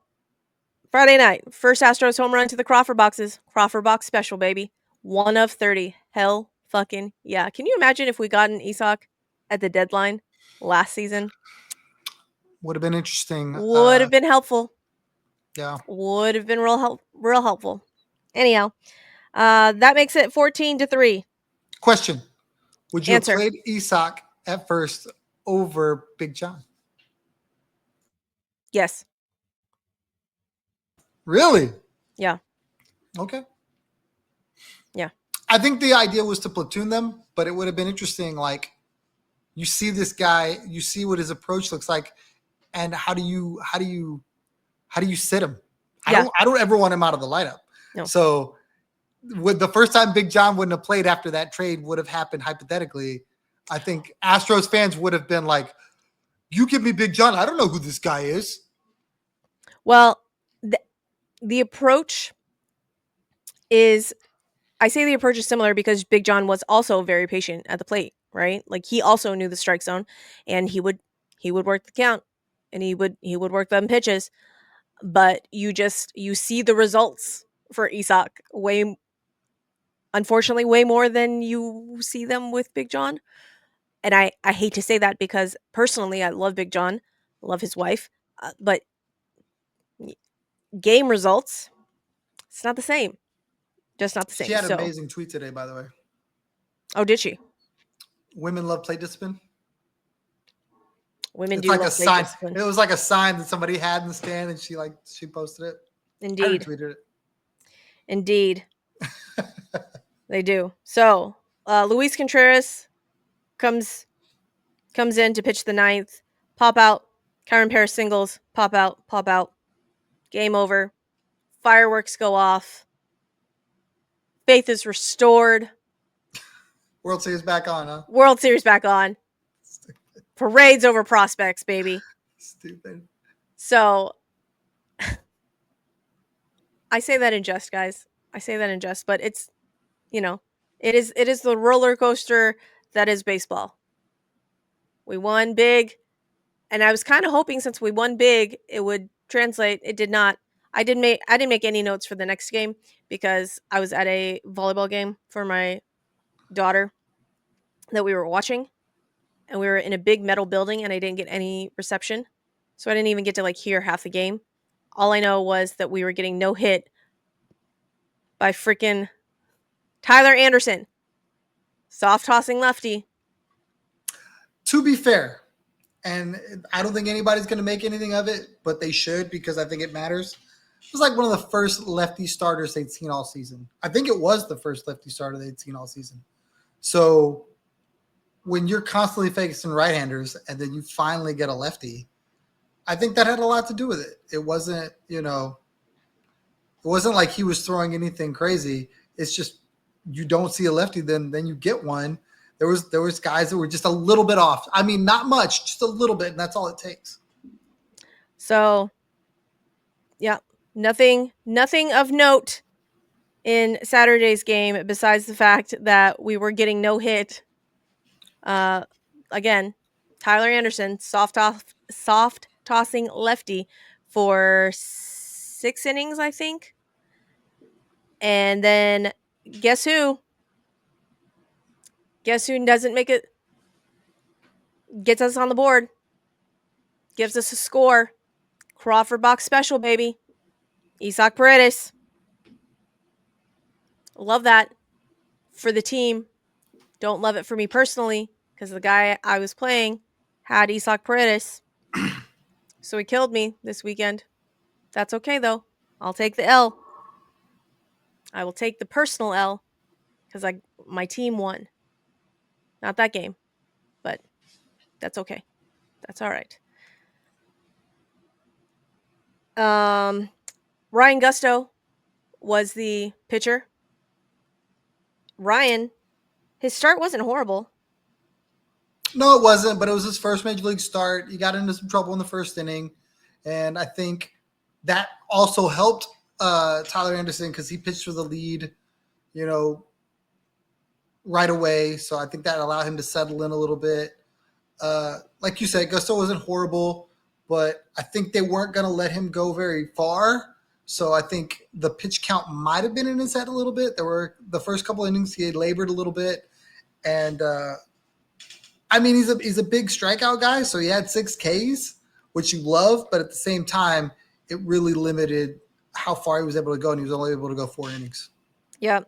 Friday night, first Astros home run to the Crawford boxes. Crawford box special, baby. 1 of 30. Hell fucking yeah. Can you imagine if we got an Isak at the deadline last season? Would have been interesting. Would have been helpful. Yeah. Would have been real helpful. Anyhow, that makes it 14-3. Question. Would you Answer. have played Isak at first over Big John? Yes. Really? Yeah. Okay. Yeah. I think the idea was to platoon them, but it would have been interesting. Like, you see this guy, you see what his approach looks like, and how do you sit him? Yeah. I don't ever want him out of the lineup. No. So, with the first time Big John wouldn't have played after that trade would have happened hypothetically, I think Astros fans would have been like, "You give me Big John. I don't know who this guy is." Well, the approach is, I say the approach is similar because Big John was also very patient at the plate, right? Like he also knew the strike zone, and he would work the count, and he would work them pitches, but you see the results for Isak unfortunately way more than you see them with Big John. And I hate to say that because personally I love Big John, love his wife, but game results, it's not the same. Just not the same. She had an So, amazing tweet today, by the way. oh, did she? Women love plate discipline. Women It's do like a love plate sign. discipline. It was like a sign that somebody had in the stand, and she posted it. Indeed. I retweeted it. Indeed. They do. So, Luis Contreras comes in to pitch the ninth. Pop out. Kyron Paris singles. Pop out. Game over. Fireworks go off. Faith is restored. World Series back on, huh? World Series back on. Stupid. Parades over prospects, baby. Stupid. So, I say that in jest, guys. I say that in jest, but it's, it is the roller coaster that is baseball. We won big, and I was kind of hoping since we won big, it would translate. It did not. I didn't make any notes for the next game because I was at a volleyball game for my daughter that we were watching, and we were in a big metal building, and I didn't get any reception, so I didn't even get to like hear half the game. All I know was that we were getting no hit by freaking Tyler Anderson, soft tossing lefty. To be fair, and I don't think anybody's going to make anything of it, but they should because I think it matters. It was like one of the first lefty starters they'd seen all season. I think it was the first lefty starter they'd seen all season. So when you're constantly facing right-handers and then you finally get a lefty, I think that had a lot to do with it. It wasn't, it wasn't like he was throwing anything crazy. It's just you don't see a lefty, then you get one. There was guys that were just a little bit off. I mean, not much, just a little bit, and that's all it takes. So, yeah, nothing of note in Saturday's game besides the fact that we were getting no hit. Again, Tyler Anderson, soft tossing lefty for 6 innings, I think. And then guess who? Guess who doesn't make it? Gets us on the board. Gives us a score. Crawford box special, baby. Isaac Paredes. Love that for the team. Don't love it for me personally because the guy I was playing had Isaac Paredes. So he killed me this weekend. That's okay, though. I'll take the L. I will take the personal L because my team won. Not that game, but that's okay. That's all right. Ryan Gusto was the pitcher. Ryan, his start wasn't horrible. No, it wasn't, but it was his first major league start. He got into some trouble in the first inning, and I think that also helped Tyler Anderson because he pitched for the lead, you know, right away. So I think that allowed him to settle in a little bit. Like you said, Gusto wasn't horrible, but I think they weren't going to let him go very far. So I think the pitch count might have been in his head a little bit. There were the first couple innings he had labored a little bit, and I mean he's a big strikeout guy, so he had 6 Ks, which you love, but at the same time, it really limited how far he was able to go, and he was only able to go 4 innings. Yeah.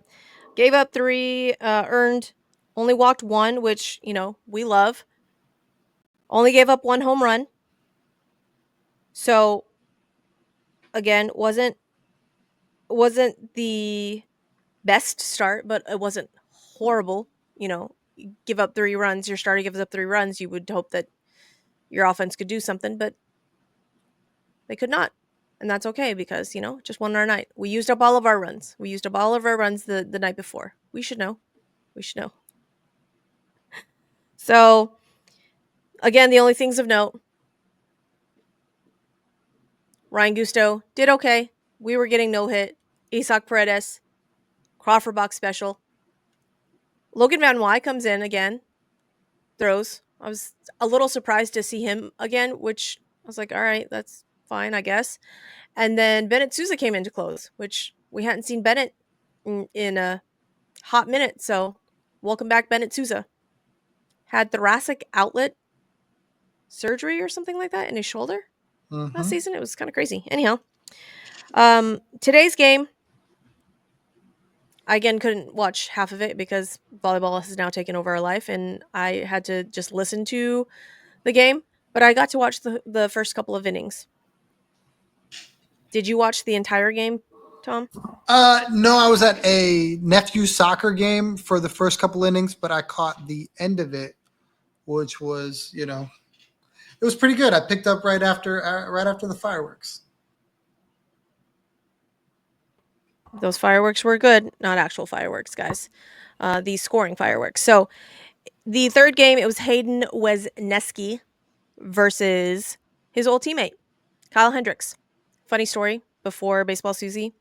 Gave up 3, earned, only walked 1, which, we love. Only gave up 1 home run. So, again, wasn't the best start, but it wasn't horrible. You give up 3 runs, your starter gives up 3 runs, you would hope that your offense could do something, but they could not. And that's okay because, just one our night. We used up all of our runs. We used up all of our runs the night before. We should know. So, again, the only things of note, Ryan Gusto did okay. We were getting no hit. Isaac Paredes, Crawford box special. Logan Van Wy comes in again, throws. I was a little surprised to see him again, which I was like, all right, that's fine, I guess. And then Bennett Souza came in to close, which we hadn't seen Bennett in a hot minute. So, welcome back, Bennett Souza. Had thoracic outlet surgery or something like that in his shoulder last season. It was kind of crazy. Anyhow, today's game, I again couldn't watch half of it because volleyball has now taken over our life, and I had to just listen to the game. But I got to watch the first couple of innings. Did you watch the entire game, Tom? No, I was at a nephew's soccer game for the first couple innings, but I caught the end of it, which was, it was pretty good. I picked up right after the fireworks. Those fireworks were good, not actual fireworks, guys. The scoring fireworks. So the third game, it was Hayden Wesneski versus his old teammate, Kyle Hendricks. Funny story, before Baseball Suzy,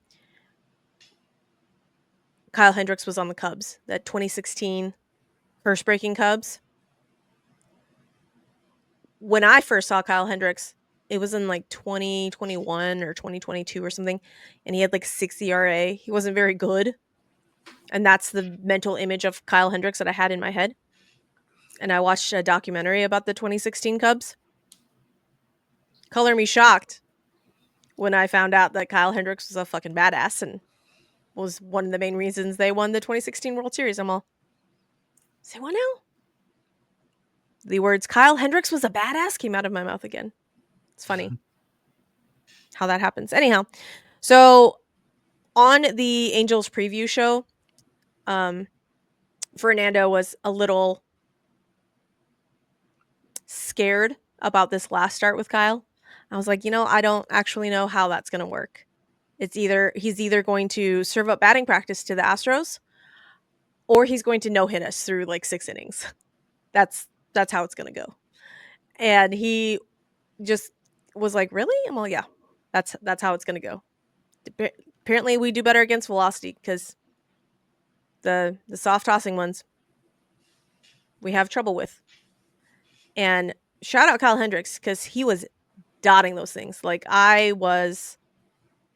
Kyle Hendricks was on the Cubs, that 2016 curse-breaking Cubs. When I first saw Kyle Hendricks, it was in like 2021 or 2022 or something, and he had like 6 ERA. He wasn't very good. And that's the mental image of Kyle Hendricks that I had in my head. And I watched a documentary about the 2016 Cubs. Color me shocked when I found out that Kyle Hendricks was a fucking badass and was one of the main reasons they won the 2016 World Series. I'm all, say what now? The words Kyle Hendricks was a badass came out of my mouth again. It's funny how that happens. Anyhow, so on the Angels preview show, um, Fernando was a little scared about this last start with Kyle. I was like, I don't actually know how that's going to work. He's either going to serve up batting practice to the Astros, or he's going to no hit us through like 6 innings. That's how it's going to go. And he just was like, "Really?" I'm like, "Yeah, that's how it's going to go." Apparently, we do better against velocity because the soft tossing ones we have trouble with. And shout out Kyle Hendricks because he was dotting those things. Like I was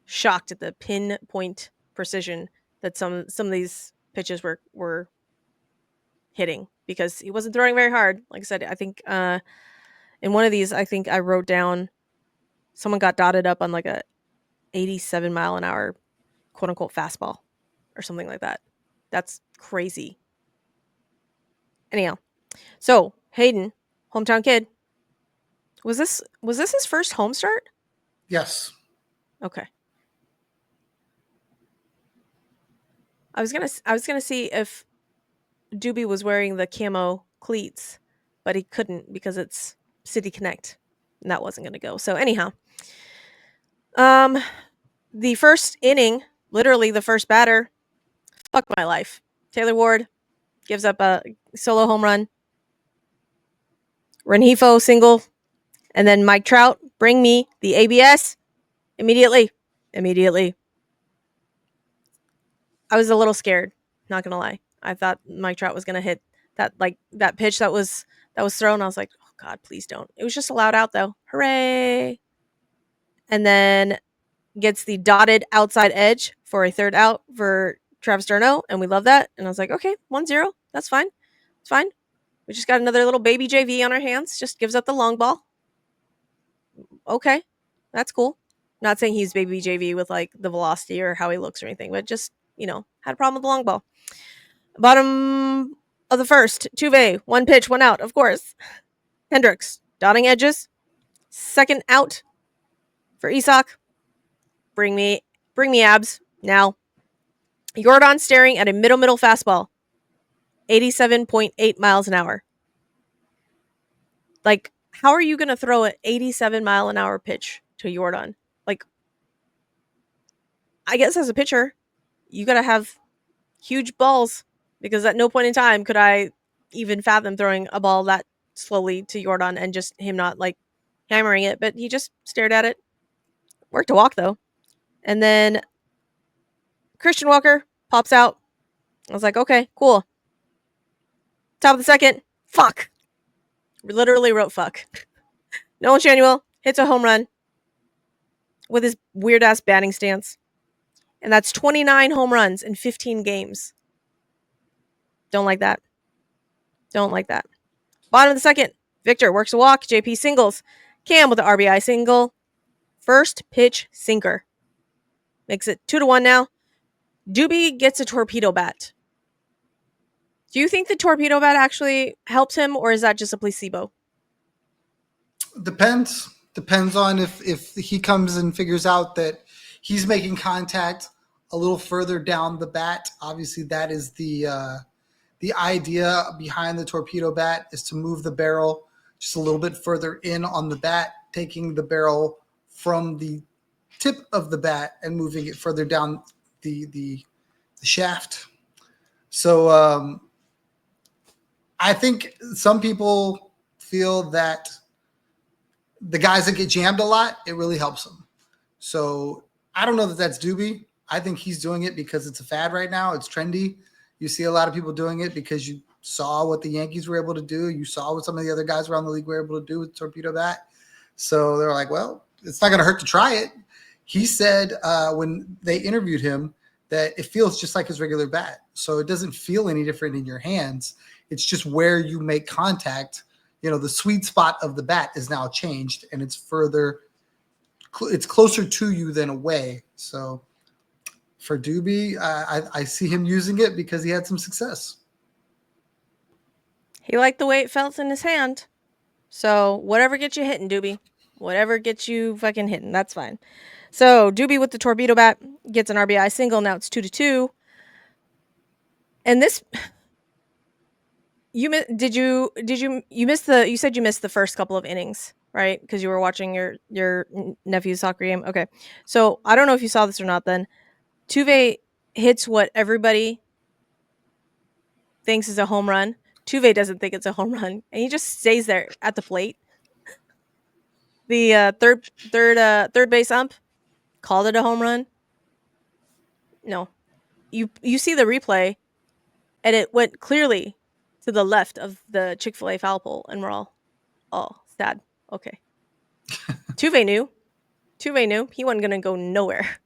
shocked at the pinpoint precision that some of these pitches were hitting because he wasn't throwing very hard. Like I said, I think in one of these, I think I wrote down someone got dotted up on like a 87-mile-an-hour quote unquote fastball or something like that. That's crazy. Anyhow, so Hayden, hometown kid, was this his first home start? Yes. Okay. I was gonna see if Doobie was wearing the camo cleats, but he couldn't because it's City Connect, and that wasn't gonna go. So anyhow, um, the first inning, literally the first batter, fuck my life. Taylor Ward gives up a solo home run. Renjifo single, and then Mike Trout, bring me the ABS immediately. Immediately. I was a little scared, not gonna lie. I thought Mike Trout was gonna hit that pitch that was thrown. I was like, oh God, please don't. It was just allowed out though. Hooray. And then gets the dotted outside edge for a third out for Travis Darno, and we love that. And I was like, okay, 1-0. That's fine. It's fine. We just got another little baby JV on our hands. Just gives up the long ball. Okay. That's cool. Not saying he's baby JV with like the velocity or how he looks or anything, but just, had a problem with the long ball. Bottom of the first, Tuve, one pitch, one out, of course. Hendricks, dotting edges. Second out for Isak. Bring me abs now. Jordan staring at a middle fastball. 87.8 miles an hour. Like, how are you going to throw an 87-mile-an-hour pitch to Jordan? Like, I guess as a pitcher, you got to have huge balls because at no point in time could I even fathom throwing a ball that slowly to Jordan and just him not like hammering it, but he just stared at it. Worked a walk though. And then Christian Walker pops out. I was like, okay, cool. Top of the second, fuck. Literally wrote fuck. Nolan Shanuel hits a home run with his weird ass batting stance. And that's 29 home runs in 15 games. Don't like that. Don't like that. Bottom of the second, Victor works a walk. JP singles. Cam with the RBI single. First pitch sinker. Makes it 2-1 now. Doobie gets a torpedo bat. Do you think the torpedo bat actually helps him, or is that just a placebo? Depends on if he comes and figures out that he's making contact a little further down the bat. Obviously, that is the idea behind the torpedo bat, is to move the barrel just a little bit further in on the bat, taking the barrel from the tip of the bat and moving it further down the shaft. So I think some people feel that the guys that get jammed a lot, it really helps them. So I don't know that that's Doobie. I think he's doing it because it's a fad right now. It's trendy. You see a lot of people doing it because you saw what the Yankees were able to do. You saw what some of the other guys around the league were able to do with torpedo bat. So they're like, well, it's not going to hurt to try it. He said when they interviewed him that it feels just like his regular bat. So it doesn't feel any different in your hands. It's just where you make contact. The sweet spot of the bat is now changed, and it's closer to you than away. So for Doobie, I see him using it because he had some success. He liked the way it felt in his hand. So whatever gets you hitting, Doobie. Whatever gets you fucking hitting, that's fine. So Doobie with the torpedo bat gets an RBI single. Now it's 2-2. And this, you missed you said you missed the first couple of innings, right? Because you were watching your nephew's soccer game. Okay, so I don't know if you saw this or not. Then Tuve hits what everybody thinks is a home run. Tuve doesn't think it's a home run, and he just stays there at the plate. The third base ump called it a home run. No, you see the replay, and it went clearly to the left of the Chick-fil-A foul pole, and we're all, oh, sad. Okay. Tuve knew. He wasn't gonna go nowhere.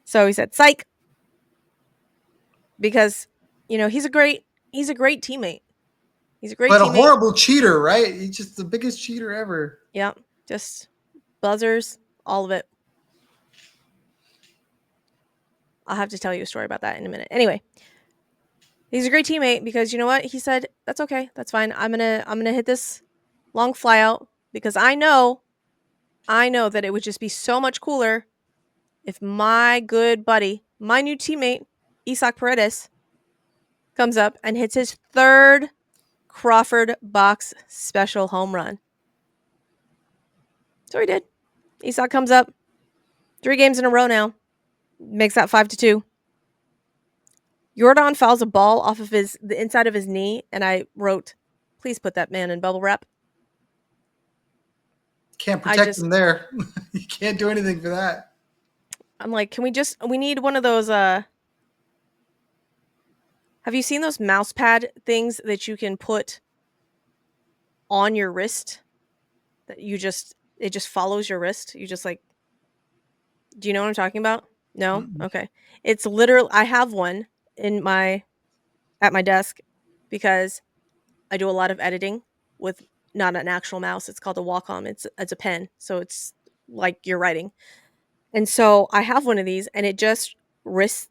So he said, "Psych," because he's a great teammate. He's a great But a teammate. horrible cheater, right? He's just the biggest cheater ever. Yeah, just buzzers, all of it. I'll have to tell you a story about that in a minute. Anyway, he's a great teammate because you know what? He said, "That's okay. That's fine. I'm gonna hit this long fly out because I know that it would just be so much cooler if my good buddy, my new teammate, Isaac Paredes, comes up and hits his third Crawford box special home run." So he did. Isaac comes up 3 games in a row now. Makes that 5-2. Jordan fouls a ball off of the inside of his knee, and I wrote, "Please put that man in bubble wrap." Can't protect him there. You can't do anything for that. I'm like, we need one of those, have you seen those mouse pad things that you can put on your wrist? That it just follows your wrist? You just like, do you know what I'm talking about? No? Mm-mm. Okay. It's literally, I have one at my desk because I do a lot of editing with not an actual mouse. It's called a Wacom. It's a pen, so it's like you're writing. And so I have one of these, and it just wrists.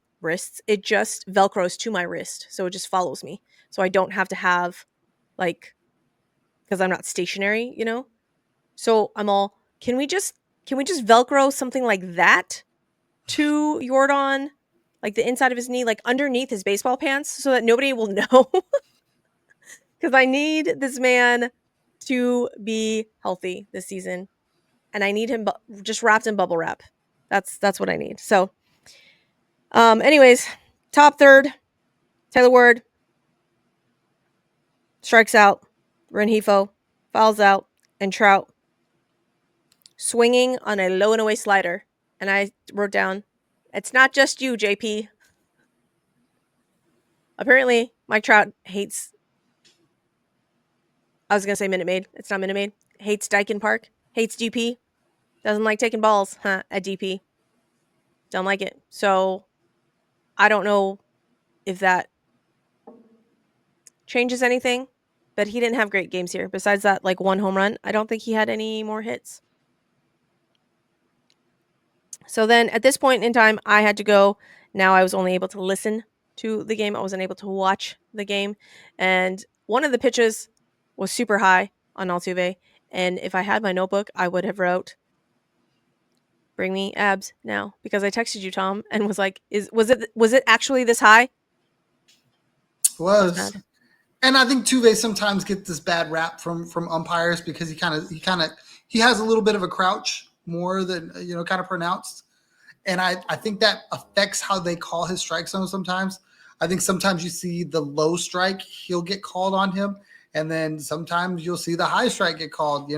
It just velcros to my wrist, so it just follows me. So I don't have to have because I'm not stationary, So I'm all, can we just velcro something like that to Jordan, like the inside of his knee, like underneath his baseball pants, so that nobody will know? Because I need this man to be healthy this season, and I need him just wrapped in bubble wrap. That's what I need. So, anyways, top third, Taylor Ward strikes out, Renhefo fouls out, and Trout swinging on a low and away slider. And I wrote down, "It's not just you, JP." Apparently, Mike Trout hates. I was gonna say Minute Maid. It's not Minute Maid. Hates Dyken Park. Hates DP. Doesn't like taking balls, at DP. Don't like it. So I don't know if that changes anything, but he didn't have great games here. Besides that, like, one home run, I don't think he had any more hits. So then at this point in time, I had to go. Now I was only able to listen to the game. I wasn't able to watch the game. And one of the pitches was super high on Altuve. And if I had my notebook, I would have wrote, "Bring me abs now," because I texted you, Tom, and was like, was it actually this high? Was. And I think Tuve sometimes gets this bad rap from umpires because he has a little bit of a crouch more than kind of pronounced, and I think that affects how they call his strike zone sometimes. I think sometimes you see the low strike, he'll get called on him, and then sometimes you'll see the high strike get called.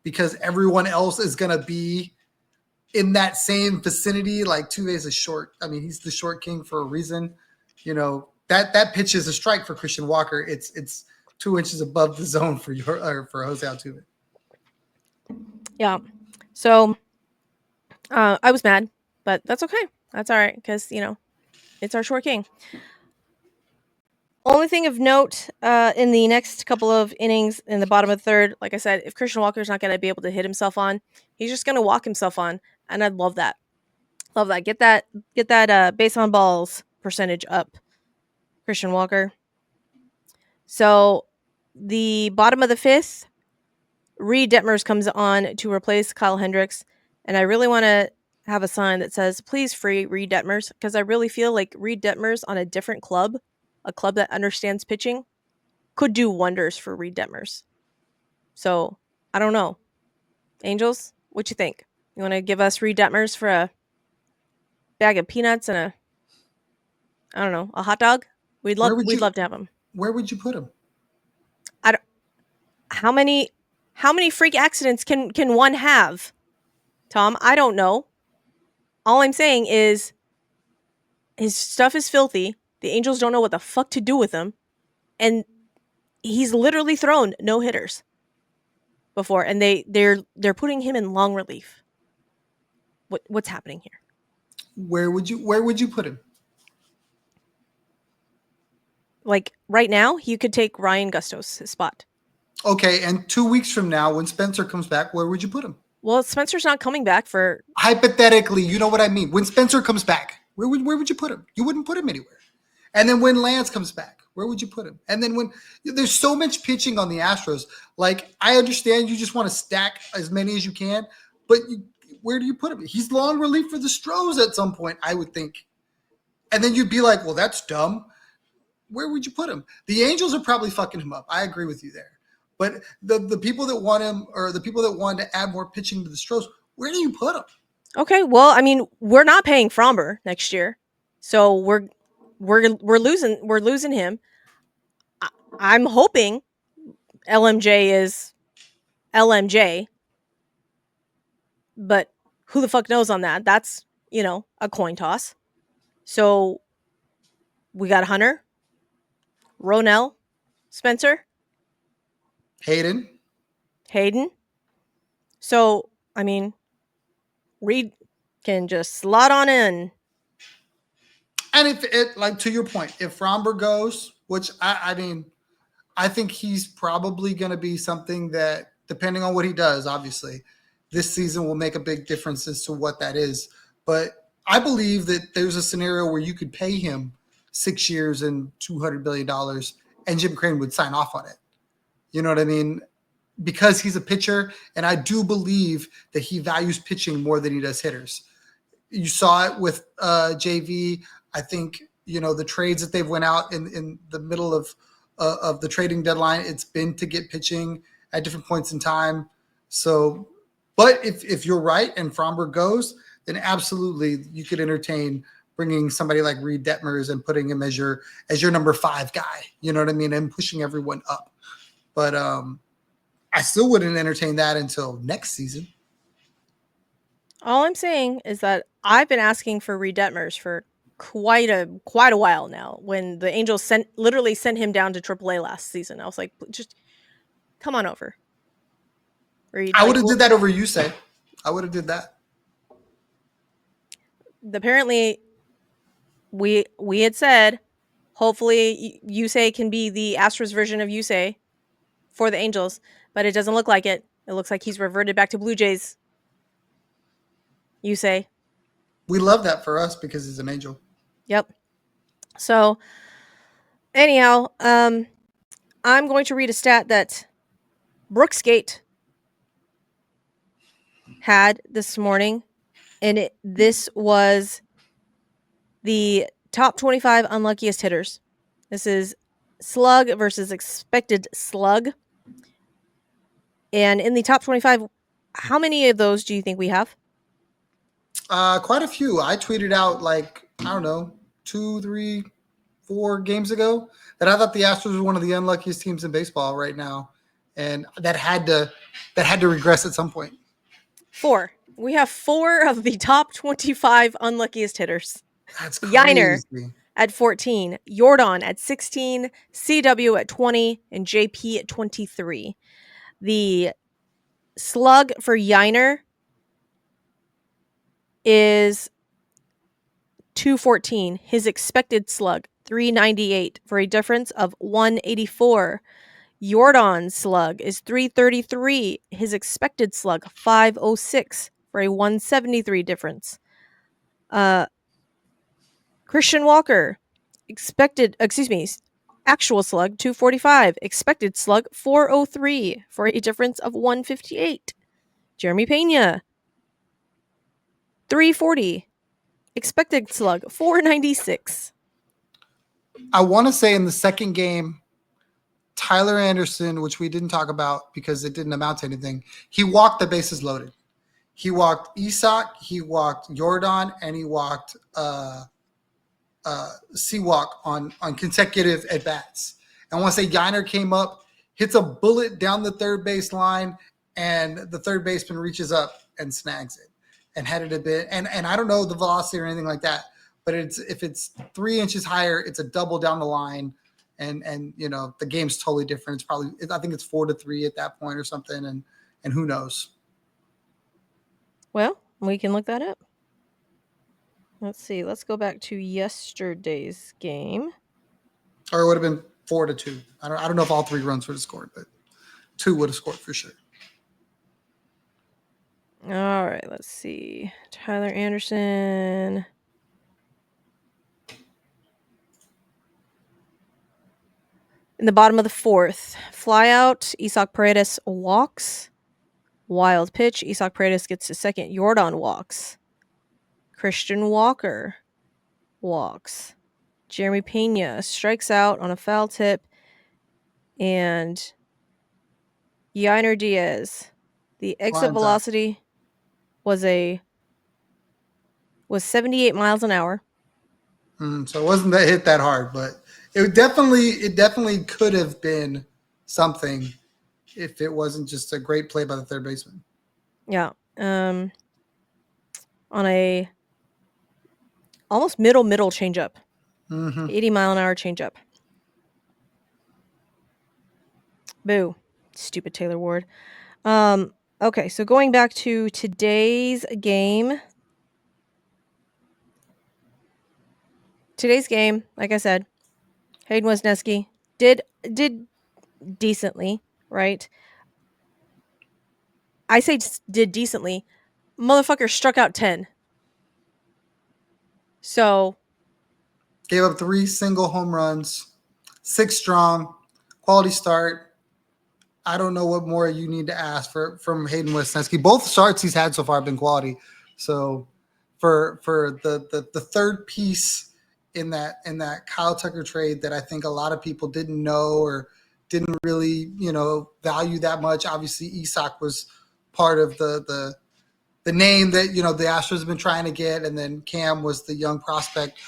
Because everyone else is gonna be in that same vicinity. Like Tuve is a short. I mean, he's the short king for a reason. That pitch is a strike for Christian Walker. It's 2 inches above the zone for Jose Altuve. Yeah. So I was mad, but that's okay. That's all right because it's our short king. Only thing of note in the next couple of innings in the bottom of the third, like I said, if Christian Walker's not going to be able to hit himself on, he's just going to walk himself on, and I'd love that. Love that. Get that base on balls percentage up, Christian Walker. So the bottom of the fifth, Reed Detmers comes on to replace Kyle Hendricks, and I really want to have a sign that says please free Reed Detmers because I really feel like Reed Detmers on a different club, a club that understands pitching, could do wonders for Reed Detmers. So I don't know, Angels, what you think? You want to give us Reed Detmers for a bag of peanuts and I don't know, a hot dog? We'd Where love would we'd you love to have him. where would you put him? I don't, how many freak accidents can one have, Tom? I don't know. All I'm saying is his stuff is filthy. The Angels don't know what the fuck to do with him, and he's literally thrown no hitters before, and they're putting him in long relief. What's happening here? Where would you put him? Like right now, he could take Ryan Gusto's spot. Okay, and 2 weeks from now, when Spencer comes back, where would you put him? Well, Spencer's not coming back for. Hypothetically, you know what I mean. When Spencer comes back, where would you put him? You wouldn't put him anywhere. And then when Lance comes back, where would you put him? And then when there's so much pitching on the Astros, like I understand you just want to stack as many as you can, but where do you put him? He's long relief for the Stros at some point, I would think. And then you'd be like, well, that's dumb. Where would you put him? The Angels are probably fucking him up. I agree with you there. But the people that want him, or the people that want to add more pitching to the Stros, where do you put him? Okay, well, I mean, we're not paying Fromber next year, so we're losing him. I'm hoping LMJ is LMJ, but who the fuck knows on that? That's a coin toss. So we got Hunter, Ronell, Spencer, Hayden. Hayden. So I mean, Reed can just slot on in. And if it, like to your point, if Fromber goes, which I mean, I think he's probably going to be something that, depending on what he does, obviously, this season will make a big difference as to what that is. But I believe that there's a scenario where you could pay him 6 years and $200 billion, and Jim Crane would sign off on it. You know what I mean? Because he's a pitcher, and I do believe that he values pitching more than he does hitters. You saw it with JV. I think the trades that they've went out in the middle of the trading deadline. It's been to get pitching at different points in time. So, but if you're right and Fromber goes, then absolutely you could entertain bringing somebody like Reed Detmers and putting him as your number 5 guy. You know what I mean? And pushing everyone up. But I still wouldn't entertain that until next season. All I'm saying is that I've been asking for Reed Detmers for quite a while now. When the Angels literally sent him down to AAA last season, I was like, just come on over, Reed. I would Like, have did that over you say. I would have did that. apparently we had said hopefully Yusei can be the Astros version of Yusei for the Angels, but it doesn't look like it. It looks like he's reverted back to Blue Jays. Yusei. We love that for us because he's an angel. Yep. So anyhow, I'm going to read a stat that Brooksgate had this morning, and this was the top 25 unluckiest hitters. This is slug versus expected slug. And in the top 25, how many of those do you think we have? Quite a few. I tweeted out like, I don't know, 2, 3, 4 games ago that I thought the Astros were one of the unluckiest teams in baseball right now, and that had to regress at some point. 4. We have 4 of the top 25 unluckiest hitters. That's Yiner crazy. at 14, Jordan at 16, CW at 20, and JP at 23. The slug for Yiner is 214. His expected slug 398 for a difference of 184. Jordan's slug is 333. His expected slug 506 for a 173 difference. Christian Walker actual slug 245, expected slug 403 for a difference of 158. Jeremy Pena 340, expected slug 496. I want to say in the second game, Tyler Anderson, which we didn't talk about because it didn't amount to anything, he walked the bases loaded. He walked Isak, he walked Jordan, and he walked Seawalk on consecutive at bats. And I want to say Yiner came up, hits a bullet down the third base line, and the third baseman reaches up and snags it and headed a bit. And I don't know the velocity or anything like that, but if it's 3 inches higher, it's a double down the line. And you know the game's totally different. It's probably I think it's 4-3 at that point or something, and who knows. Well, we can look that up. Let's see. Let's go back to yesterday's game. Or it would have been 4-2. I don't know if all 3 runs would have scored, but 2 would have scored for sure. All right, let's see. Tyler Anderson. In the bottom of the fourth, fly out. Isak Paredes walks. Wild pitch. Isak Paredes gets to second. Jordan walks. Christian Walker walks. Jeremy Pena strikes out on a foul tip. And Yiner Diaz. The exit Lines velocity was 78 miles an hour. So it wasn't that hit that hard, but it definitely could have been something if it wasn't just a great play by the third baseman. Yeah. On a almost middle changeup. 80 mile an hour changeup. Boo. Stupid Taylor Ward. Okay, so going back to today's game. Today's game, like I said, Hayden Wesneski did decently, right? I say did decently. Motherfucker struck out 10. So Gave up 3 single home runs, 6 strong, quality start. I don't know what more you need to ask from Hayden Wesneski. Both starts he's had so far have been quality. So for the third piece in that Kyle Tucker trade that I think a lot of people didn't know or didn't really value that much. Obviously, Isak was part of the name that the Astros have been trying to get, and then Cam was the young prospect.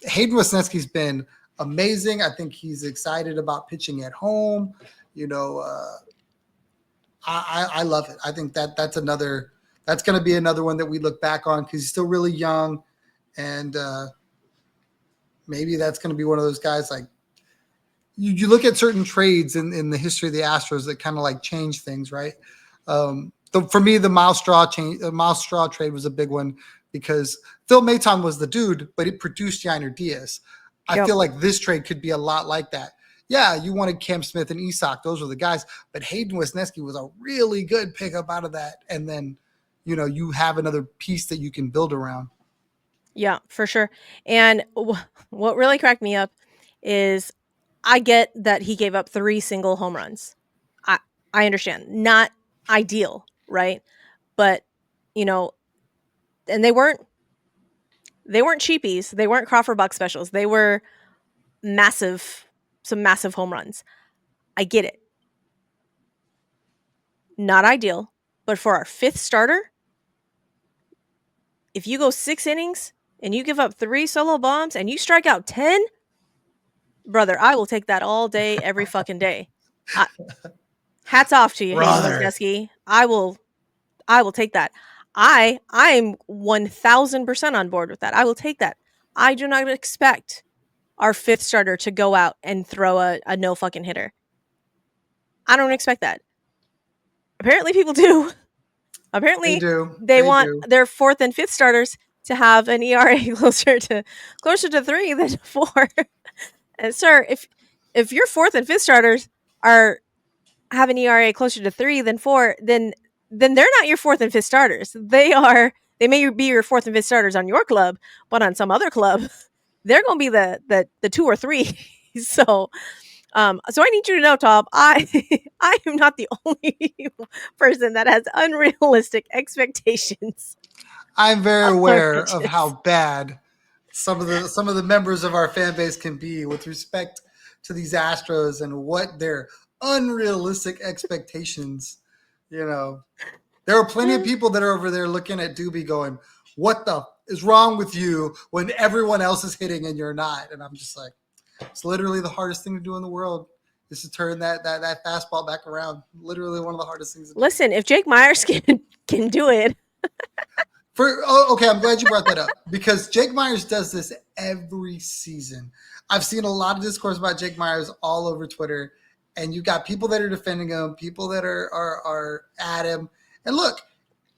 Hayden Wesneski's been amazing. I think he's excited about pitching at home. I love it. I think that's going to be another one that we look back on because he's still really young, and maybe that's going to be one of those guys like you look at certain trades in the history of the Astros that kind of like change things, right? For me, the Miles Straw trade was a big one because Phil Maton was the dude, but it produced Yiner Diaz. I feel like this trade could be a lot like that. Yeah, you wanted Cam Smith and Isak; those were the guys. But Hayden Wesneski was a really good pickup out of that, and then you have another piece that you can build around. yeah, for sure. And what really cracked me up is I get that he gave up 3 single home runs. I understand. Not ideal, right? But, and they weren't cheapies. They weren't Crawford Buck specials. They were some massive home runs. I get it. Not ideal, but for our 5th starter, if you go 6 innings and you give up 3 solo bombs and you strike out 10, brother, I will take that all day, every fucking day. Hats off to you, Hayden Wesneski. I will take that. I'm 1000% on board with that. I will take that. I do not expect our 5th starter to go out and throw a no fucking hitter. I don't expect that. Apparently, people do. They Apparently, do. they They want do. their fourth and fifth starters to have an ERA closer to 3 than 4. And sir, if your fourth and fifth starters are have an ERA closer to 3 than 4, then they're not your fourth and fifth starters. They may be your fourth and fifth starters on your club, but on some other club, they're going to be the 2 or 3. So so I need you to know, Tom, I am not the only person that has unrealistic expectations I'm very of our aware of pitches. how bad some of the members of our fan base can be with respect to these Astros and what their unrealistic expectations. You know, there are plenty of people that are over there looking at Doobie going, "What the is wrong with you when everyone else is hitting and you're not?" And I'm just like, it's literally the hardest thing to do in the world is to turn that fastball back around. Literally one of the hardest things to do. Listen, if Jake Myers can do it, Okay, I'm glad you brought that up because Jake Myers does this every season. I've seen a lot of discourse about Jake Myers all over Twitter, and you got people that are defending him, people that are at him. And look,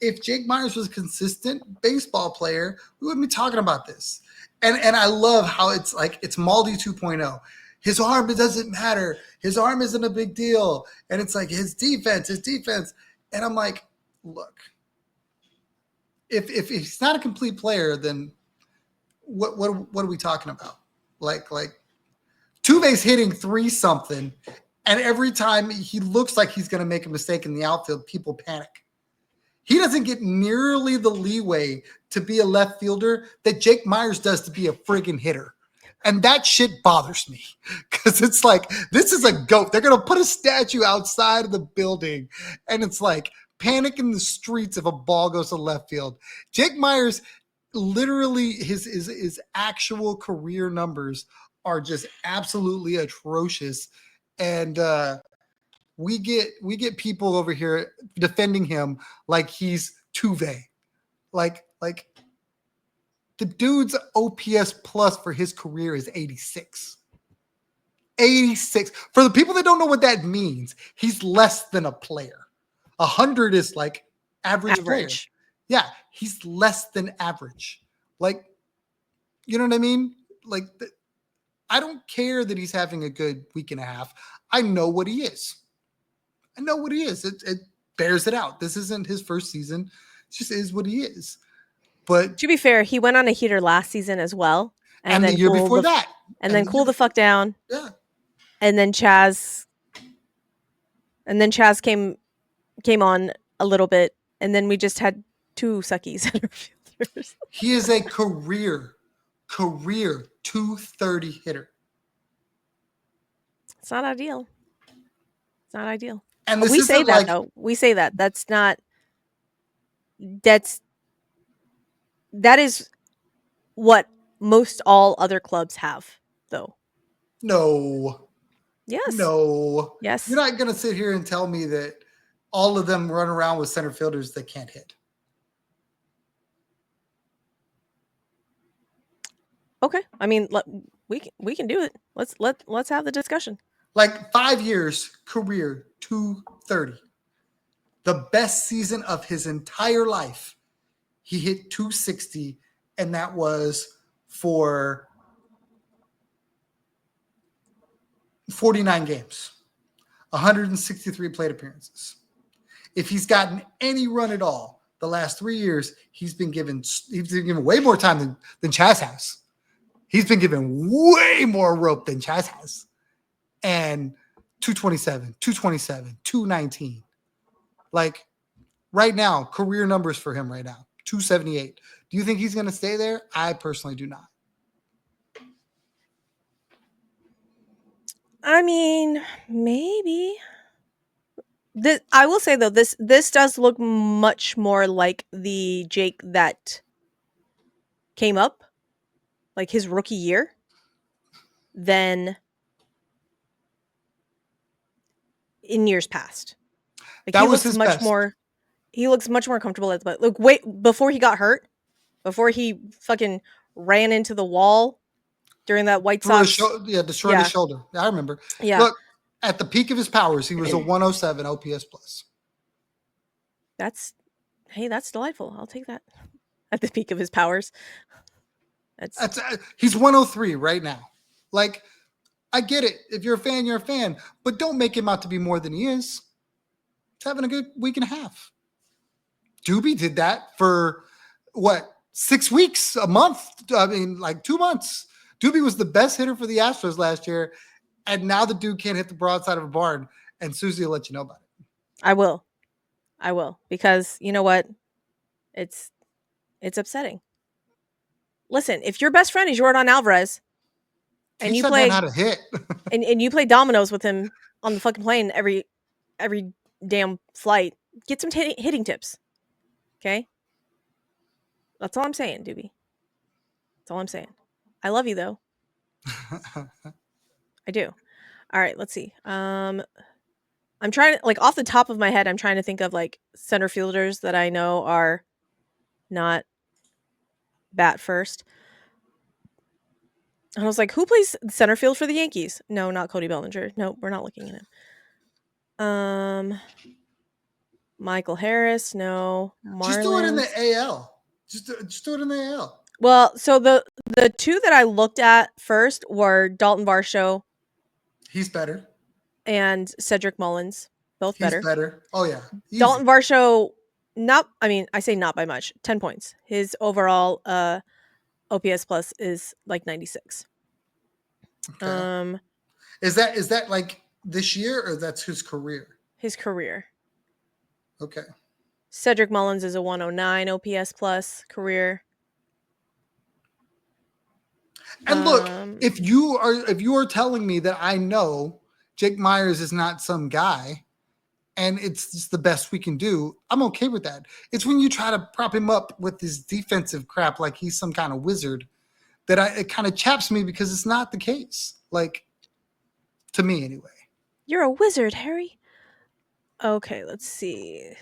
if Jake Myers was a consistent baseball player, we wouldn't be talking about this. And I love how it's like it's Maldi 2.0. His arm, it doesn't matter. His arm isn't a big deal. And it's like his defense. And I'm like, look, if he's not a complete player, then what are we talking about? Like Tuve's hitting 3-something, and every time he looks like he's going to make a mistake in the outfield, people panic. He doesn't get nearly the leeway to be a left fielder that Jake Myers does to be a friggin' hitter. And that shit bothers me because it's like, this is a goat. They're going to put a statue outside of the building, and it's like panic in the streets if a ball goes to left field. Jake Myers, literally, his actual career numbers are just absolutely atrocious. And we get people over here defending him like he's Tuve. Like the dude's OPS plus for his career is 86. 86. For the people that don't know what that means, he's less than a player. 100 is like average player. Yeah, he's less than average. Like, you know what I mean? Like, I don't care that he's having a good week and a half. I know what he is. It bears it out. This isn't his first season. It just is what he is. But to be fair, he went on a heater last season as well, and the year before that, and then cool the fuck down. Yeah. And then Chaz came on a little bit, and then we just had 2 suckies center fielders. He is a career 230 hitter. It's not ideal. It's not ideal. And this we say that like, though. We say that. That is what most all other clubs have, though. No. Yes. No. Yes. You're not going to sit here and tell me that all of them run around with center fielders that can't hit. Okay. I mean, we can do it. Let's have the discussion. Like 5 years, career 230. The best season of his entire life. He hit 260, and that was for 49 games, 163 plate appearances. If he's gotten any run at all the last 3 years, he's been given way more time than Chaz has. He's been given way more rope than Chaz has. And 227, 227, 219. Like right now, career numbers for him right now, 278. Do you think he's going to stay there? I personally do not. I mean, maybe. I will say though, this does look much more like the Jake that came up, like his rookie year, than in years past. Like That he was looks his much best. more. He looks much more comfortable at the butt. Look, wait, before he got hurt, before he fucking ran into the wall during that White Sox. Destroyed his shoulder. I remember. Yeah. Look, at the peak of his powers, he was a 107 OPS plus. That's hey, that's delightful. I'll take that. At the peak of his powers. That's He's 103 right now. Like, I get it. If you're a fan, you're a fan, but don't make him out to be more than he is. He's having a good week and a half. Doobie did that for what, 6 weeks, a month? I mean, like 2 months. Doobie was the best hitter for the Astros last year, and now the dude can't hit the broadside of a barn. And Suzy will let you know about it. I will. I will. Because you know what? It's upsetting. Listen, if your best friend is Jordan Alvarez and Teach you that man play how to hit. and you play dominoes with him on the fucking plane every damn flight, get some hitting tips. Okay? That's all I'm saying, Doobie. That's all I'm saying. I love you though. I do. All right, let's see. I'm trying to like off the top of my head, I'm trying to think of like center fielders that I know are not bat first. And I was like, who plays center field for the Yankees? No, not Cody Bellinger. No, we're not looking at him. Michael Harris, no. Just do it in the Marlins. AL. Just do it in the AL. Well, so the two that I looked at first were Dalton Varsho He's better. and Cedric Mullins, both He's better. better. Oh yeah, easy. Dalton Varsho, not. I mean, I say not by much. 10 points. His overall OPS plus is like 96. Okay. Is that like this year or that's his career? His career. Okay. Cedric Mullins is a 109 OPS plus career. And look, if you are telling me that I know Jake Myers is not some guy and it's just the best we can do, I'm okay with that. It's when you try to prop him up with this defensive crap like he's some kind of wizard that it kind of chaps me because it's not the case. Like, to me anyway. You're a wizard, Harry. Okay, let's see.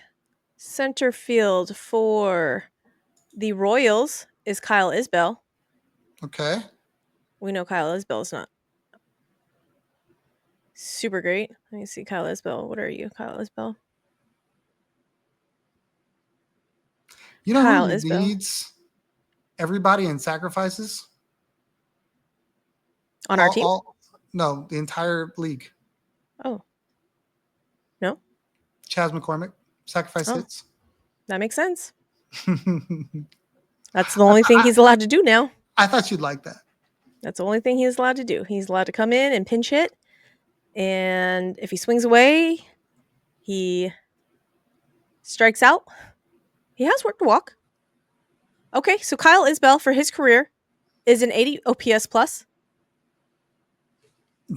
Center field for the Royals is Kyle Isbell. Okay. We know Kyle Isbell is not super great. Let me see Kyle Isbell. What are you, Kyle Isbell? You know who Kyle Isbell leads everybody in sacrifices? on our All, team? all no, the entire league. Oh, no. Chas McCormick, sacrifice Oh, hits. that makes sense. I, That's the only thing he's allowed to do now. I thought you'd like that. That's the only thing he's allowed to do. He's allowed to come in and pinch hit. And if he swings away, he strikes out. He has worked a walk. Okay, so Kyle Isbell for his career is an 80 OPS plus.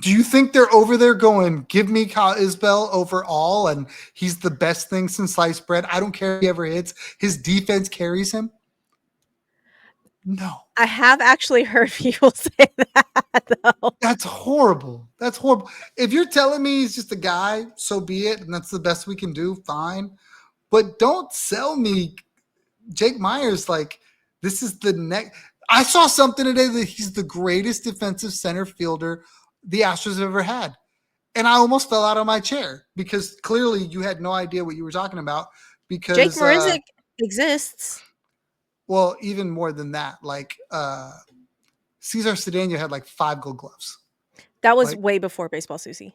Do you think they're over there going, give me Kyle Isbell overall, and he's the best thing since sliced bread? I don't care if he ever hits. His defense carries him. No. I have actually heard people say that, though. That's horrible. That's horrible. If you're telling me he's just a guy, so be it, and that's the best we can do, fine. But don't sell me Jake Myers like this is the next. I saw something today that he's the greatest defensive center fielder the Astros have ever had. And I almost fell out of my chair because clearly you had no idea what you were talking about. Because Jake Marizic exists. Well, even more than that, like Cesar Cedeno had like 5 Gold Gloves. That was way before baseball, Suzy.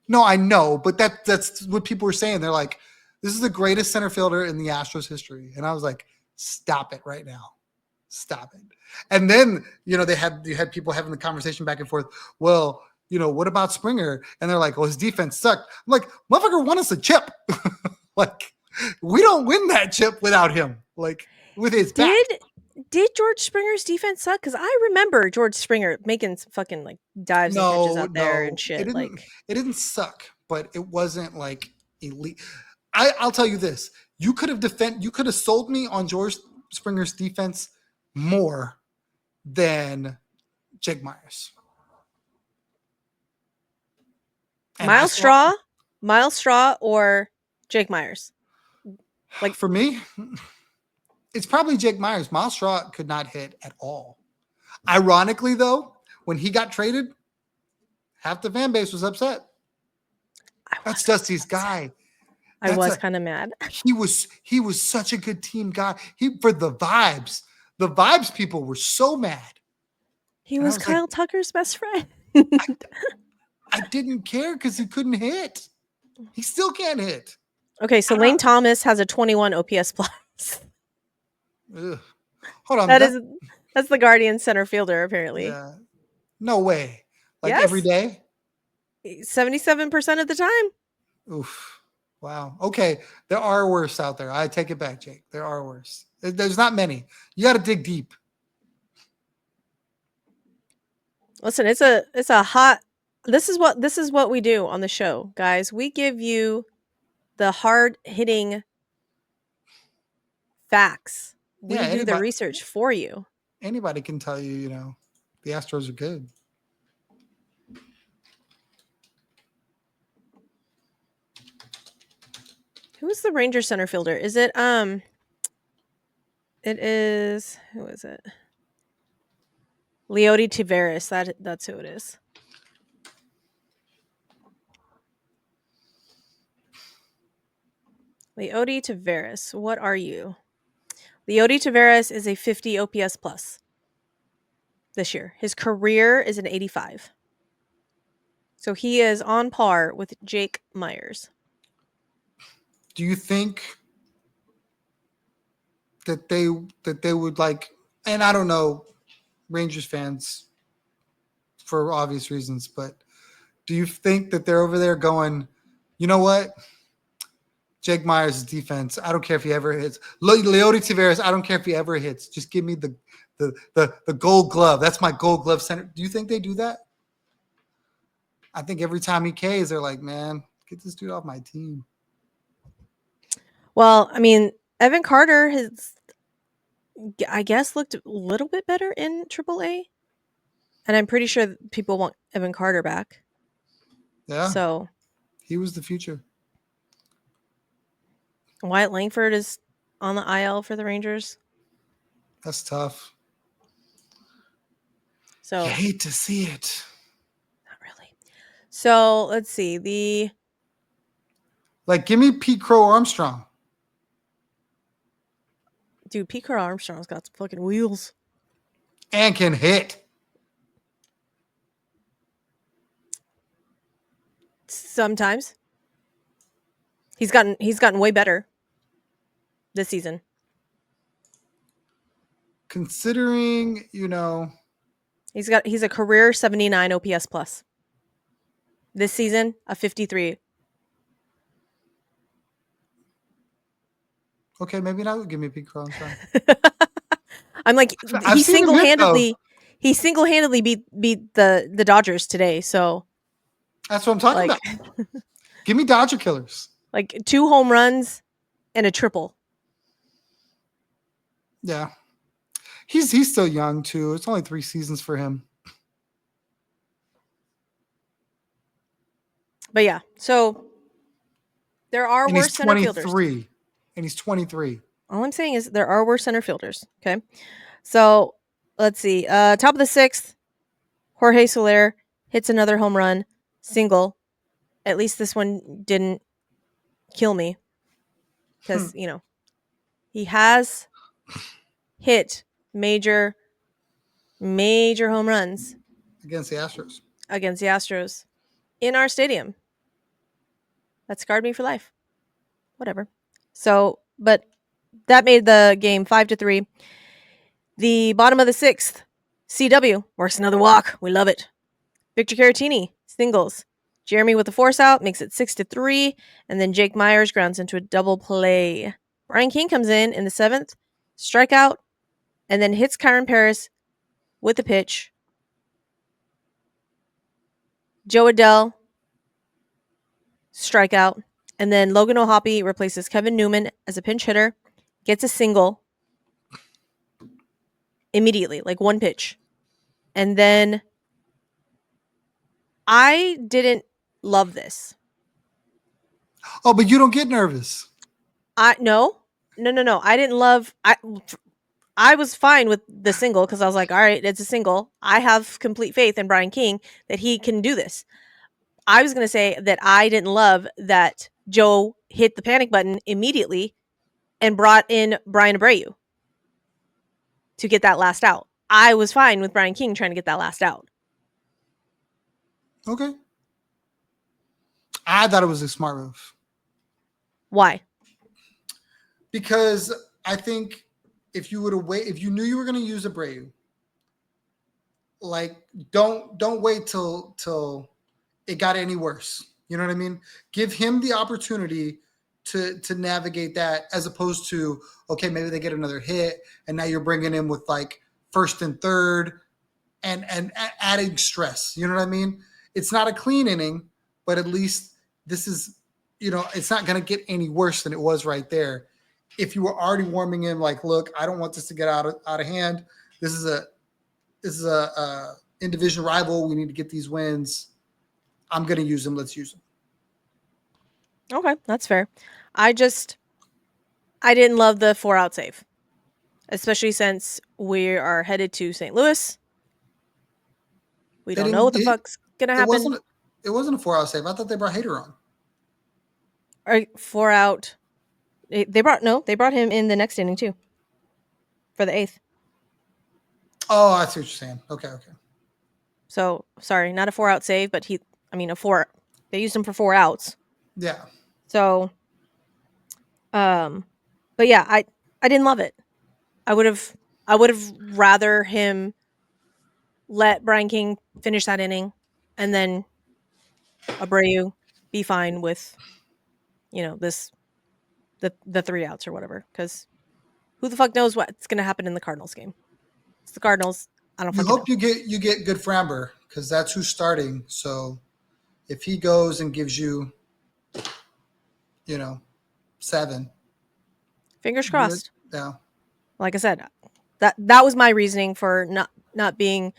No, I know, but that's what people were saying. They're like, this is the greatest center fielder in the Astros history. And I was like, stop it right now. Stop it. And then, you had people having the conversation back and forth. Well, what about Springer? And they're like, well, his defense sucked. I'm like, motherfucker won us a chip. Like, we don't win that chip without him. Like, with his back. Did George Springer's defense suck? Because I remember George Springer making some fucking like dives and catches out there and shit. It didn't suck, but it wasn't like elite. I'll tell you this: you could have sold me on George Springer's defense more than Jake Myers. And Miles Straw, or Jake Myers. Like, for me, it's probably Jake Myers. Miles Straw could not hit at all. Ironically, though, when he got traded, half the fan base was upset. That's Dusty's guy. I was kind of mad. He was such a good team guy. He for the vibes. The vibes people were so mad. He And I was was like, Kyle Tucker's best friend. I didn't care because he couldn't hit. He still can't hit. Okay, so Lane Thomas has a 21 OPS plus. Ugh. Hold on. That's the Guardians center fielder apparently. Yeah. No way. Like yes, every day? 77% of the time. Oof. Wow. Okay. There are worse out there. I take it back, Jake. There are worse. There's not many. You got to dig deep. Listen, it's a hot. This is what we do on the show, guys. We give you the hard hitting facts. Yeah. We do the research for you. Anybody can tell you, the Astros are good. Who is the Ranger center fielder? Is it It is, who is it? Leody Taveras. That's who it is. Leody Taveras. What are you? Leody Taveras is a 50 OPS plus this year. His career is an 85. So he is on par with Jake Myers. Do you think that they would like, and I don't know Rangers fans for obvious reasons, but do you think that they're over there going, you know what? Jake Myers' defense, I don't care if he ever hits. Leody Taveras, I don't care if he ever hits. Just give me the gold glove. That's my gold glove center. Do you think they do that? I think every time he Ks, they're like, man, get this dude off my team. Well, I mean, Evan Carter has, I guess, looked a little bit better in AAA. And I'm pretty sure people want Evan Carter back. Yeah. So he was the future. Wyatt Langford is on the IL for the Rangers. That's tough. So you hate to see it. Not really. So let's see. Give me Pete Crow Armstrong. Dude, Pete Crow Armstrong's got some fucking wheels. And can hit. Sometimes. He's gotten way better this season. Considering, he's a career 79 OPS plus. This season, a 53. Okay, maybe not give me Pete Crow Armstrong. I'm like, he single-handedly beat the Dodgers today, so that's what I'm talking about. Give me Dodger killers. 2 home runs and a triple. Yeah. He's still young too. It's only 3 seasons for him. But yeah, so there are worse center fielders. And he's 23. All I'm saying is there are worse center fielders. Okay. So let's see. Top of the 6th, Jorge Soler hits another home run, single. At least this one didn't kill me. Because, he has hit major home runs against the Astros in our stadium. That scarred me for life. Whatever. So, but that made the game 5-3. The bottom of the 6th, CW works another walk. We love it. Victor Caratini singles. Jeremy with the force out makes it 6-3, and then Jake Myers grounds into a double play. Brian King comes in the 7th, strikeout, and then hits Kyron Paris with the pitch. Joe Adell, strikeout, and then Logan O'Hoppe replaces Kevin Newman as a pinch hitter, gets a single immediately, one pitch. And then I didn't love this. Oh, but you don't get nervous. No. I didn't love. I was fine with the single because I was like, all right, it's a single. I have complete faith in Brian King that he can do this. I was going to say that I didn't love that Joe hit the panic button immediately and brought in Brian Abreu to get that last out. I was fine with Brian King trying to get that last out. Okay. I thought it was a smart move. Why? Because I think if you would have wait, if you knew you were going to use Abreu, like don't wait till it got any worse. You know what I mean? Give him the opportunity to navigate that, as opposed to, okay, maybe they get another hit and now you're bringing him with like first and third and adding stress. You know what I mean? It's not a clean inning, but at least this is, it's not going to get any worse than it was right there. If you were already warming him, like, look, I don't want this to get out of hand. This is a in division rival. We need to get these wins. I'm going to use him. Let's use him. Okay, that's fair. I didn't love the 4-out save, especially since we are headed to St. Louis. We They don't know what didn't. the fuck's gonna It happen. wasn't. It wasn't a 4-out save. I thought they brought Hader on. Or 4-out. They brought him in the next inning too, for the 8th. Oh, I see what you're saying. Okay. So sorry, not a 4-out save, but a 4. They used him for 4 outs. Yeah. So, but yeah, I didn't love it. I would have rather him let Brian King finish that inning, and then Abreu be fine with, this the 3 outs or whatever. Because who the fuck knows what's gonna happen in the Cardinals game? It's the Cardinals. I don't You fucking know. hope you get good Framber, because that's who's starting. So if he goes and gives you, 7, Fingers you're good. crossed. Yeah. Like I said, that was my reasoning for not being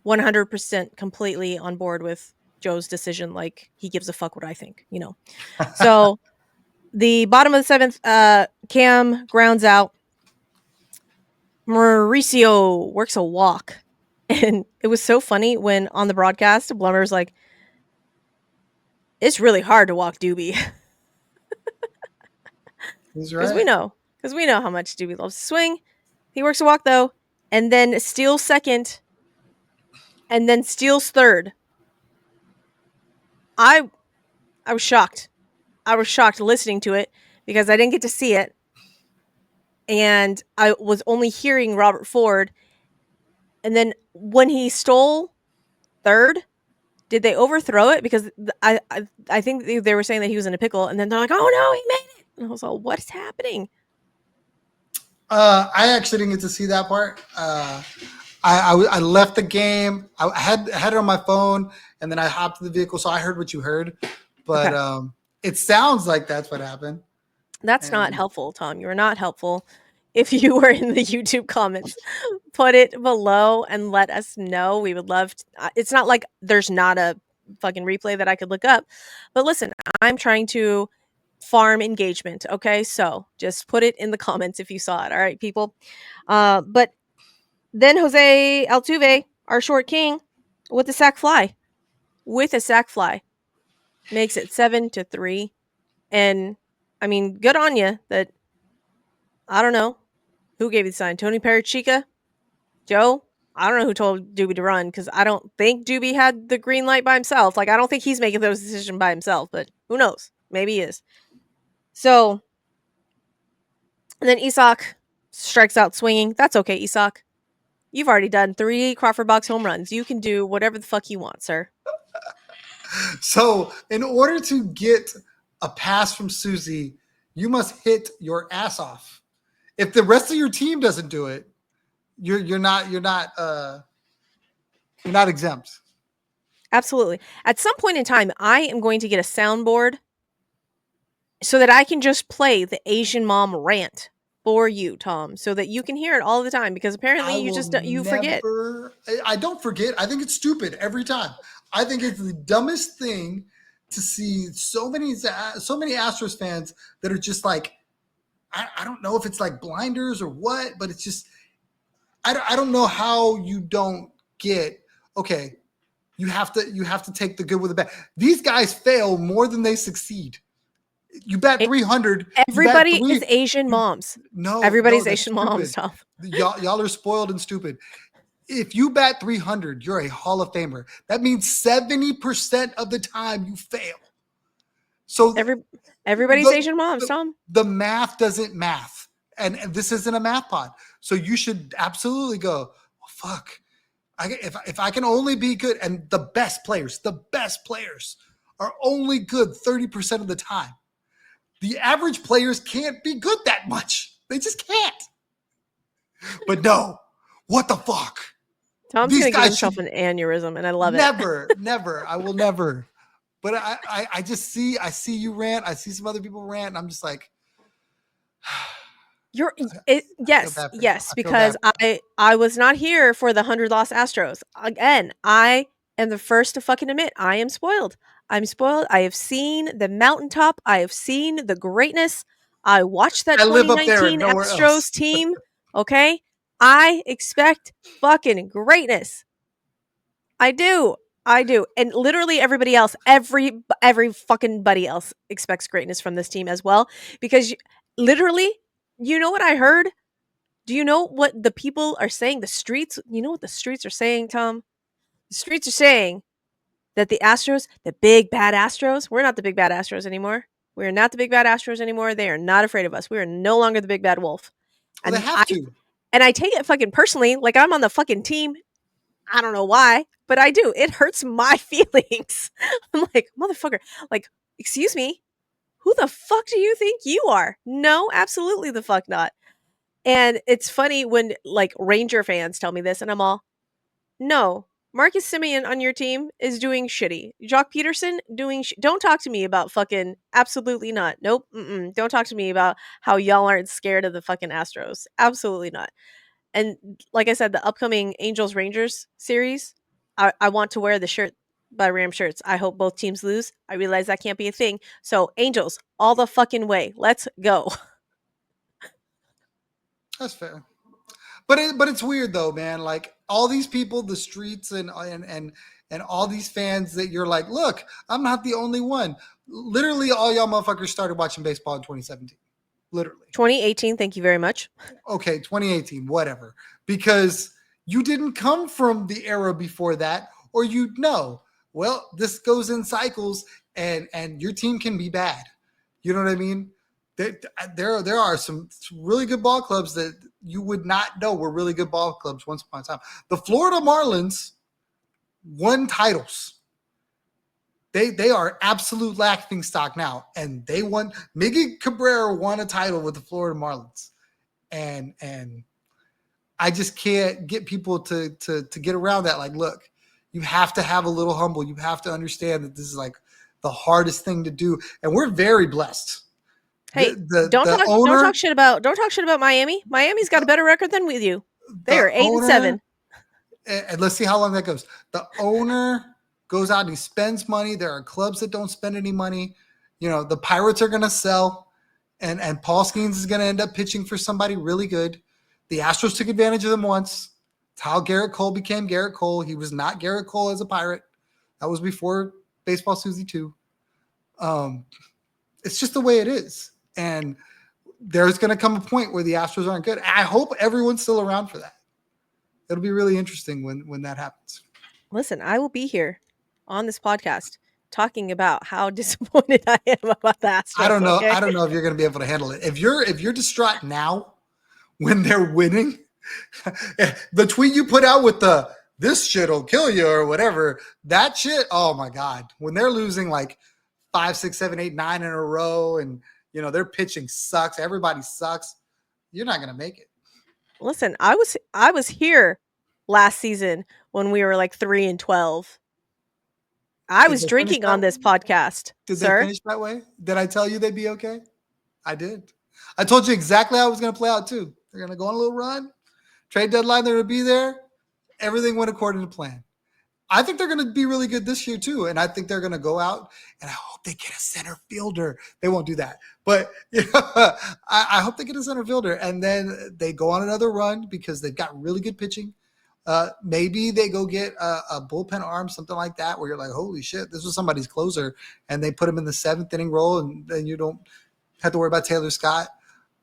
100% completely on board with Joe's decision. Like, he gives a fuck what I think, So the bottom of the 7th, Cam grounds out. Mauricio works a walk. And it was so funny when on the broadcast, Blummer's like, it's really hard to walk Doobie. He's Because right. we know how much Doobie loves to swing. He works a walk though, and then steals second, and then steals third. I was shocked. I was shocked listening to it because I didn't get to see it, and I was only hearing Robert Ford. And then when he stole third, did they overthrow it? Because I think they were saying that he was in a pickle, and then they're like, "Oh no, he made it!" And I was like, "What is happening?" I actually didn't get to see that part. I left the game. I had it on my phone, and then I hopped in the vehicle, so I heard what you heard. But Okay. it sounds like that's what happened. That's not And helpful, Tom. You are not helpful. If you were in the YouTube comments, put it below and let us know. We would love to, it's not like there's not a fucking replay that I could look up. But listen, I'm trying to farm engagement, okay? So, just put it in the comments if you saw it. All right, people. But then Jose Altuve, our short king, with a sac fly. Makes it 7-3. And good on you that, I don't know, who gave you the sign? Tony Parachica? Joe? I don't know who told Doobie to run, because I don't think Doobie had the green light by himself. Like, I don't think he's making those decisions by himself, but who knows? Maybe he is. So, and then Isak strikes out swinging. That's okay, Isak. You've already done 3 Crawford box home runs. You can do whatever the fuck you want, sir. so, in order to get a pass from Suzy, you must hit your ass off. If the rest of your team doesn't do it, you're not exempt. Absolutely. At some point in time, I am going to get a soundboard so that I can just play the Asian mom rant for you, Tom, so that you can hear it all the time, because apparently I you will just you forget. never. I don't forget. I think it's stupid every time. I think it's the dumbest thing to see so many Astros fans that are just like, I don't know if it's like blinders or what, but it's just I don't know how you don't get, okay. You have to take the good with the bad. These guys fail more than they succeed. You bat A- 300. You bat Everybody is three. Asian You moms. no, Everybody's that's Asian moms, stupid. Tom. Y'all are spoiled and stupid. If you bat 300, you're a Hall of Famer. That means 70% of the time you fail. So Every Everybody's the Asian moms, the, Tom. the math doesn't math, and this isn't a math pod. So you should absolutely go. Well, fuck. If I can only be good, and the best players are only good 30% of the time. The average players can't be good that much. They just can't. But no, what the fuck? Tom's These gonna give guys should himself an aneurysm, and I love it. never. I will never. But I just I see you rant. I see some other people rant, and I'm just like, I feel Yes, bad for y'all. yes, I feel bad because for y'all. I was not here for the 100 lost Astros. Again, I am the first to fucking admit I am spoiled. I'm spoiled. I have seen the mountaintop. I have seen the greatness. I watched that I live up there and 2019 nowhere Astros else. team. Okay, I expect fucking greatness. I do. I do. And literally everybody else, every fucking buddy else expects greatness from this team as well because literally, you know what I heard? Do you know what the people are saying? The streets, you know what the streets are saying, Tom? The streets are saying that the Astros, the big bad Astros, we're not the big bad Astros anymore. We are not the big bad Astros anymore. They are not afraid of us. We are no longer the big bad wolf. Well, they And have to. I take it fucking personally, like I'm on the fucking team. I don't know why, but I do. It hurts my feelings. I'm like, motherfucker, like, excuse me, who the fuck do you think you are? No, absolutely the fuck not. And it's funny when like Ranger fans tell me this, and I'm all, no, Marcus Simeon on your team is doing shitty. Jock Peterson doing. Don't talk to me about fucking. Absolutely not. Nope. Don't talk to me about how y'all aren't scared of the fucking Astros. Absolutely not. And like I said, the upcoming Angels Rangers series, I want to wear the shirt by Ram Shirts. I hope both teams lose. I realize that can't be a thing. So Angels, all the fucking way. Let's go. That's fair. But it's weird though, man. Like all these people, the streets, and all these fans that you're like, look, I'm not the only one. Literally, all y'all motherfuckers started watching baseball in 2017. Literally. 2018. Thank you very much. Okay, 2018, whatever. Because you didn't come from the era before that, or you'd know. Well, this goes in cycles, and your team can be bad. You know what I mean? There are some really good ball clubs that you would not know were really good ball clubs once upon a time. The Florida Marlins won titles. They are absolute laughing stock now, and they won. Miggy Cabrera won a title with the Florida Marlins, and I just can't get people to get around that. Like, look, you have to have a little humble. You have to understand that this is like the hardest thing to do, and we're very blessed. The Hey, the the don't talk shit about Miami. Miami's got a better record than with you. They the are 8 and owner, 7. and let's see how long that goes. The owner goes out and he spends money. There are clubs that don't spend any money. You know, the Pirates are going to sell, and Paul Skeens is going to end up pitching for somebody really good. The Astros took advantage of them once. It's how Garrett Cole became Garrett Cole. He was not Garrett Cole as a Pirate. That was before Baseball Suzy 2. It's just the way it is. And there's going to come a point where the Astros aren't good. I hope everyone's still around for that. It'll be really interesting when that happens. Listen, I will be here on this podcast talking about how disappointed I am about the I Astros, don't know. okay? I don't know if you're going to be able to handle it. If you're distraught now when they're winning, the tweet you put out with the this shit'll kill you or whatever, that shit, oh my God. When they're losing like 5, 6, 7, 8, 9 in a row and their pitching sucks, everybody sucks, you're not gonna make it. Listen, I was here last season when we were like 3 and 12. I Did was they finish drinking on that this podcast, did they sir. finish that way? Did I tell you they'd be okay? I did. I told you exactly how it was gonna play out too. They're gonna go on a little run. Trade deadline, they're gonna be there. Everything went according to plan. I think they're going to be really good this year too, and I think they're going to go out and I hope they get a center fielder. They won't do that, but I hope they get a center fielder, and then they go on another run because they've got really good pitching. Maybe they go get a bullpen arm, something like that, where you're like, holy shit, this was somebody's closer, and they put him in the 7th inning role, and then you don't have to worry about Taylor Scott.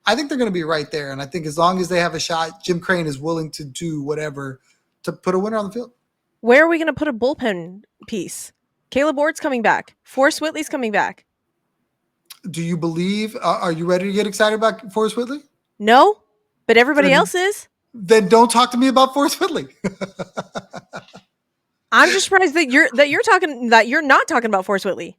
I think they're going to be right there, and I think as long as they have a shot, Jim Crane is willing to do whatever to put a winner on the field. Where are we going to put a bullpen piece? Caleb Ward's coming back. Forrest Whitley's coming back. Do you believe? Are you ready to get excited about Forrest Whitley? No, but everybody else is. Then don't talk to me about Forrest Whitley. I'm just surprised that you're not talking about Forrest Whitley.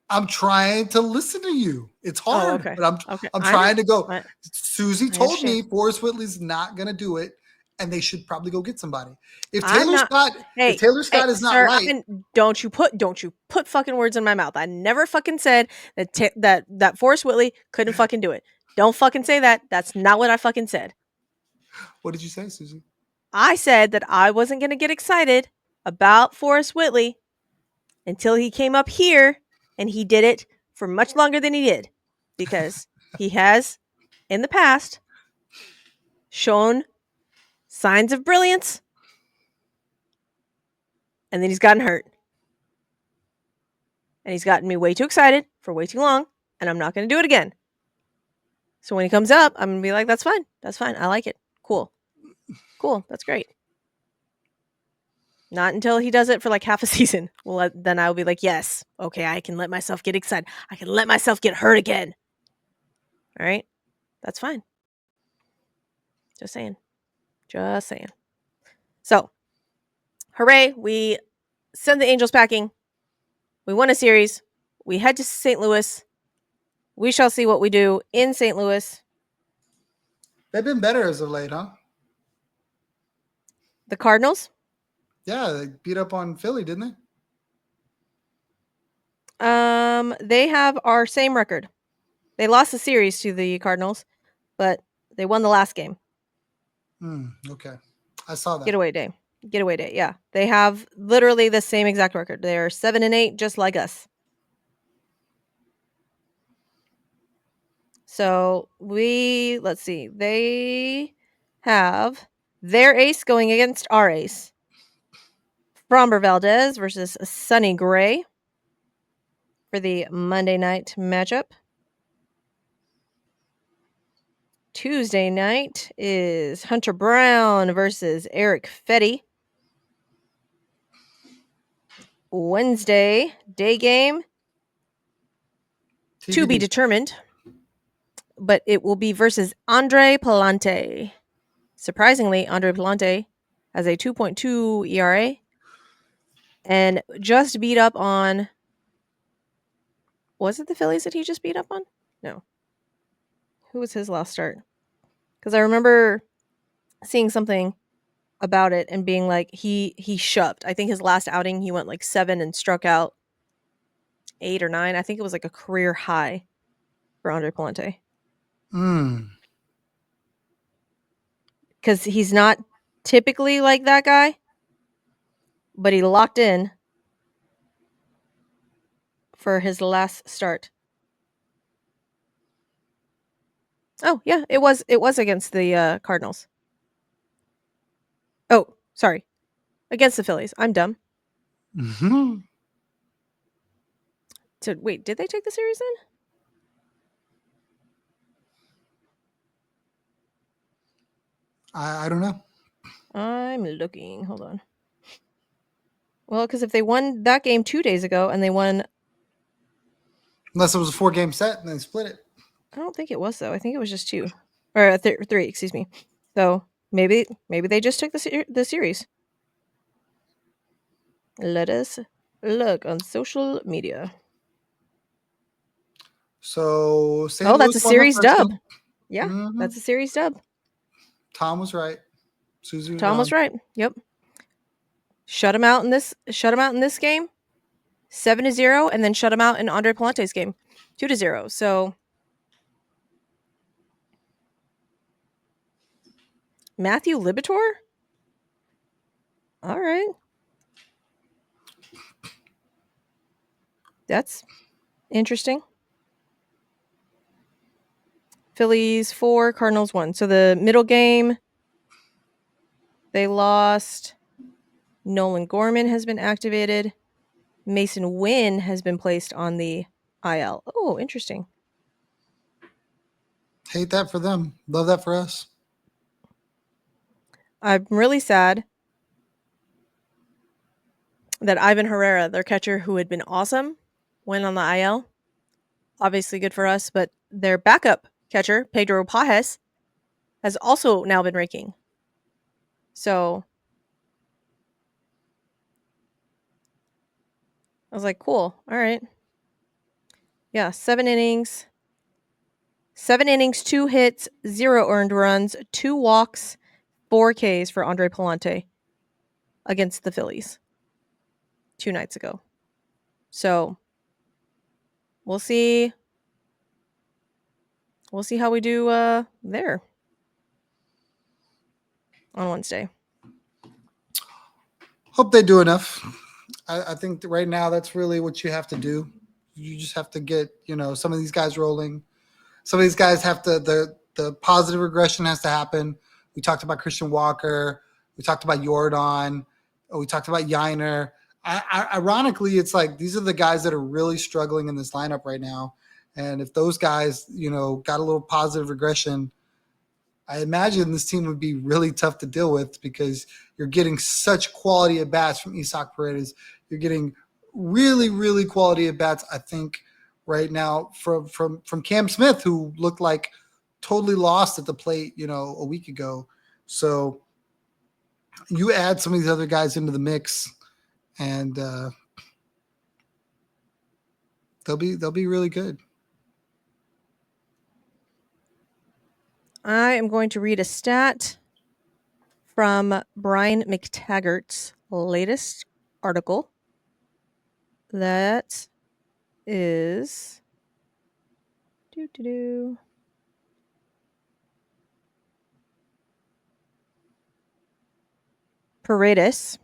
I'm trying to listen to you. It's hard, okay. but Okay. I'm trying to go. I Suzy told understand. me Forrest Whitley's not going to do it, and they should probably go get somebody. If I'm Taylor not. Scott, Hey, if Taylor Scott is not sir, right, don't you put fucking words in my mouth. I never fucking said that Forrest Whitley couldn't fucking do it. Don't fucking say that. That's not what I fucking said. what did you say, Suzy? I said that I wasn't going to get excited about Forrest Whitley until he came up here and he did it for much longer than he did, because he has in the past shown signs of brilliance and then he's gotten hurt. And he's gotten me way too excited for way too long, and I'm not going to do it again. So when he comes up, I'm going to be like, that's fine. That's fine. I like it. Cool. That's great. Not until he does it for like half a season. Well, then I'll be like, yes, okay, I can let myself get excited. I can let myself get hurt again. All right? That's fine. Just saying. So, hooray. We send the Angels packing. We won a series. We head to St. Louis. We shall see what we do in St. Louis. They've been better as of late, huh? The Cardinals? Yeah, they beat up on Philly, didn't They have our same record. They lost the series to the Cardinals, but they won the last game. they? Okay, I saw that. Getaway day. Yeah, they have literally the same exact record. They're 7-8, just like us. So let's see. They have their ace going against our ace. Framber Valdez versus Sonny Gray for the Monday night matchup. Tuesday night is Hunter Brown versus Eric Fetty. Wednesday, day game, TBD. to be determined, but it will be versus Andre Palante. Surprisingly, Andre Palante has a 2.2 ERA and just beat up on... Was it the Phillies that he just beat up on? No. Who was his last start? Because I remember seeing something about it and being like, he shoved. I think his last outing, he went like 7 and struck out 8 or 9. I think it was like a career high for Andre Palante. Because he's not typically like that guy, but he locked in for his last start. Oh, yeah, it was against the Cardinals. Oh, sorry. Against the Phillies. I'm dumb. Mm-hmm. So, wait, did they take the series then? I don't know. I'm looking. Hold on. Well, because if they won that game 2 days ago and they won... Unless it was a 4-game set and they split it. I don't think it was, though. I think it was just 2. Or 3, excuse me. So, maybe they just took the series. Let us look on social media. So, St. Oh, Louis that's a won the series first dub. game. Yeah, Mhm. that's a series dub. Tom was right. Suzy was Tom wrong. was right. Yep. Shut him out in this game, 7-0, and then shut him out in Andre Palante's game, 2-0. So Matthew Libator? All right. That's interesting. Phillies 4, Cardinals 1. So the middle game, They lost. Nolan Gorman has been activated. Mason Wynn has been placed on the IL. Oh, interesting. Hate that for them. Love that for us. I'm really sad that Ivan Herrera, their catcher, who had been awesome, went on the IL. Obviously good for us, but their backup catcher, Pedro Pajes, has also now been raking. So I was like, cool. All right. Yeah, 7 innings. 7 innings, 2 hits, 0 earned runs, 2 walks, 4 Ks for Andre Palante against the Phillies 2 nights ago. So we'll see. We'll see how we do there on Wednesday. Hope they do enough. I think that right now that's really what you have to do. You just have to get, some of these guys rolling. Some of these guys have to, the positive regression has to happen. We talked about Christian Walker. We talked about Jordan. We talked about Yiner. Ironically, it's like these are the guys that are really struggling in this lineup right now. And if those guys, got a little positive regression, I imagine this team would be really tough to deal with because you're getting such quality at bats from Isaac Paredes. You're getting really, really quality at bats, I think, right now from Cam Smith, who looked like totally lost at the plate, a week ago. So you add some of these other guys into the mix, and they'll be really good. I am going to read a stat from Brian McTaggart's latest article. That is Paredes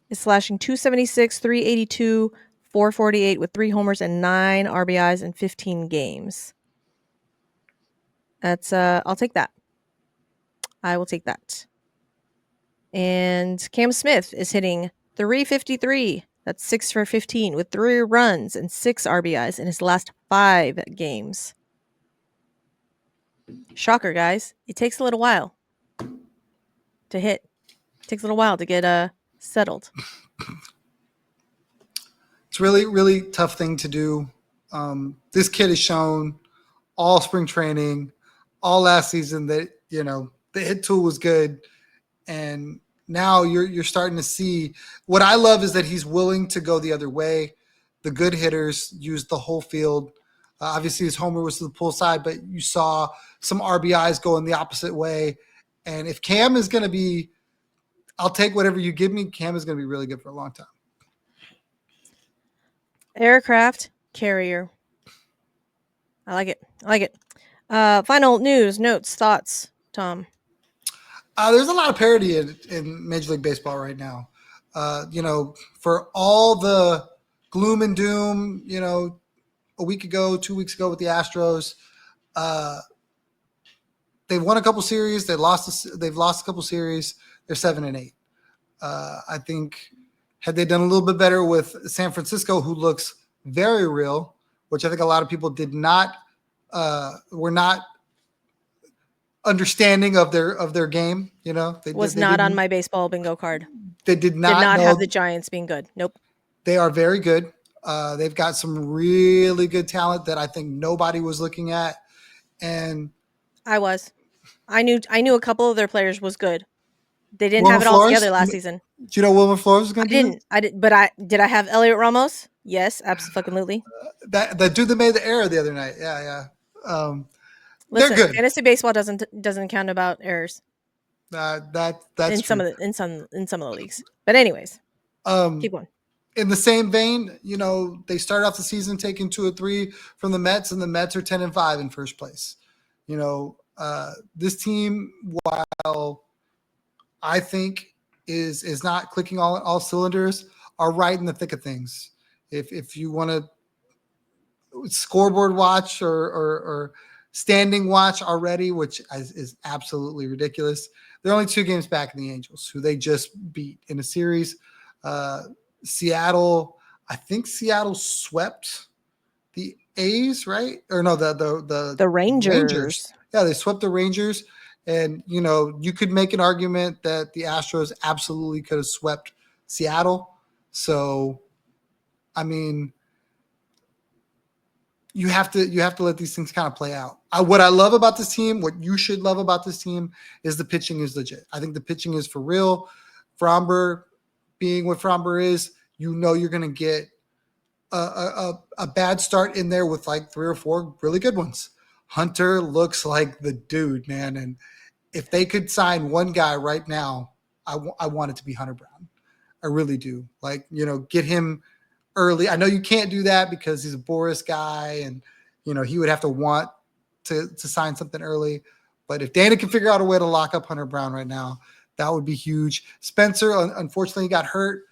is slashing 276, 382, 448 with 3 homers and 9 RBIs in 15 games. That's I'll take that. I will take that. And Cam Smith is hitting 353. That's 6 for 15 with 3 runs and 6 RBIs in his last 5 games. Shocker, guys. It takes a little while to hit. It takes a little while to get settled. It's really, really tough thing to do. This kid has shown all spring training, all last season that, the hit tool was good. And now you're starting to see what I love is that he's willing to go the other way. The good hitters use the whole field. Obviously, his homer was to the pull side, but you saw some RBIs going the opposite way. And if Cam is going to be, I'll take whatever you give me. Cam is going to be really good for a long time. Aircraft carrier. I like it. Final news, notes, thoughts, Tom. There's a lot of parity in Major League Baseball right now. For all the gloom and doom, a week ago, 2 weeks ago with the Astros, they've won a couple series. They've lost a couple series. They're 7-8. I think had they done a little bit better with San Francisco, who looks very real, which I think a lot of people were not understanding of their game. They Was they not on didn't- my baseball bingo card. They did not know have the Giants being good. Nope. they are very good. They've got some really good talent that I think nobody was looking at, and I was. I knew a couple of their players was good. They didn't Wilmer have it all Flores? together last season. Do you know Wilmer Flores was I going to do? didn't. But did I have Elliot Ramos? Yes, absolutely. That dude that made the error the other night. Yeah. Listen, they're good. fantasy baseball doesn't count about errors That's in true. some of the leagues. But anyways, keep going. In the same vein, they started off the season taking 2 or 3 from the Mets, and the Mets are 10-5 in first place. This team, while I think is not clicking all cylinders, are right in the thick of things. If you want to scoreboard watch or standing watch already, which is absolutely ridiculous, They're only 2 games back in the Angels, who they just beat in a series. Uh, Seattle, I think Seattle swept the A's, right? Or no, the The Rangers. Rangers. Yeah, they swept the Rangers, and you could make an argument that the Astros absolutely could have swept Seattle. So, I mean, you have to let these things kind of play out. What I love about this team, what you should love about this team, is the pitching is legit. I think the pitching is for real. Fromber being what Fromber is, you're going to get a bad start in there with like 3 or 4 really good ones. Hunter looks like the dude, man. And if they could sign one guy right now, I want it to be Hunter Brown. I really do. Like, get him early. I know you can't do that because he's a Boris guy, and he would have to want to sign something early. But if Dana can figure out a way to lock up Hunter Brown right now, that would be huge. Spencer, unfortunately, got hurt.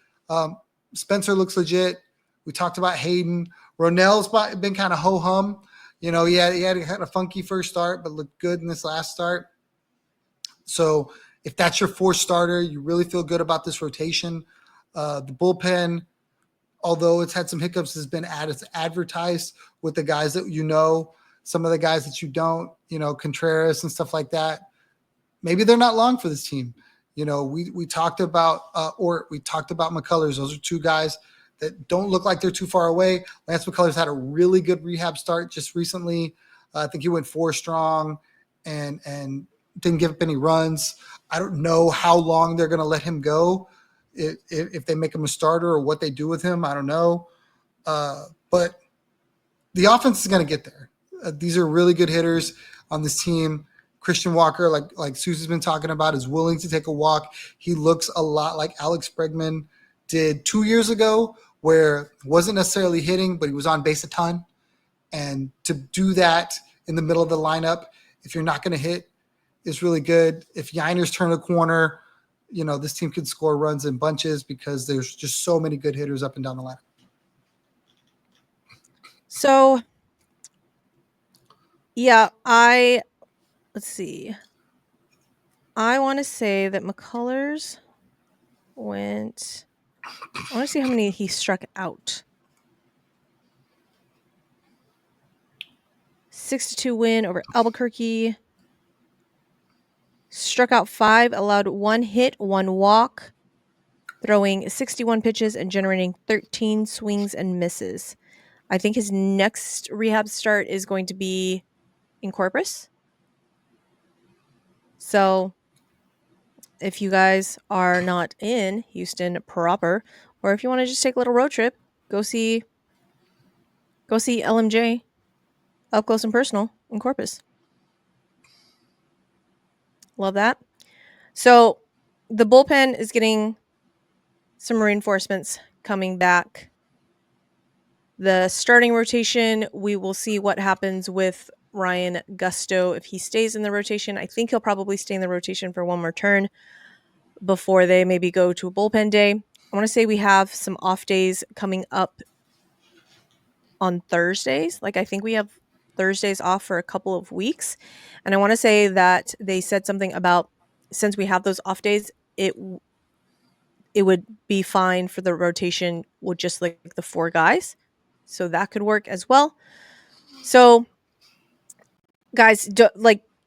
Spencer looks legit. We talked about Hayden. Ronell's been kind of ho hum. He had a funky first start, but looked good in this last start. So if that's your 4th starter, you really feel good about this rotation. The bullpen, although it's had some hiccups, has been advertised with the guys that some of the guys that you don't, Contreras and stuff like that. Maybe they're not long for this team. We talked about McCullers. Those are 2 guys that don't look like they're too far away. Lance McCullers had a really good rehab start just recently. I think he went 4 strong and didn't give up any runs. I don't know how long they're going to let him go. If they make him a starter or what they do with him, I don't know. But the offense is going to get there. These are really good hitters on this team. Christian Walker, like Suzy's been talking about, is willing to take a walk. He looks a lot like Alex Bregman did 2 years ago, where wasn't necessarily hitting, but he was on base a ton. And to do that in the middle of the lineup, if you're not going to hit, is really good. If Yiners turn a corner, this team could score runs in bunches because there's just so many good hitters up and down the line. So, yeah, let's see. I want to say that McCullers I want to see how many he struck out. 6-2 win over Albuquerque. Struck out 5, allowed 1 hit, 1 walk, throwing 61 pitches and generating 13 swings and misses. I think his next rehab start is going to be in Corpus. So if you guys are not in Houston proper, or if you want to just take a little road trip, go see LMJ up close and personal in Corpus. Love that. So the bullpen is getting some reinforcements coming back. The starting rotation, we will see what happens with Ryan Gusto if he stays in the rotation. I think he'll probably stay in the rotation for one more turn before they maybe go to a bullpen day. I want to say we have some off days coming up on Thursdays. Like, I think we have Thursdays off for a couple of weeks. And I want to say that they said something about, since we have those off days, it would be fine for the rotation with just like the 4 guys. So that could work as well. So guys,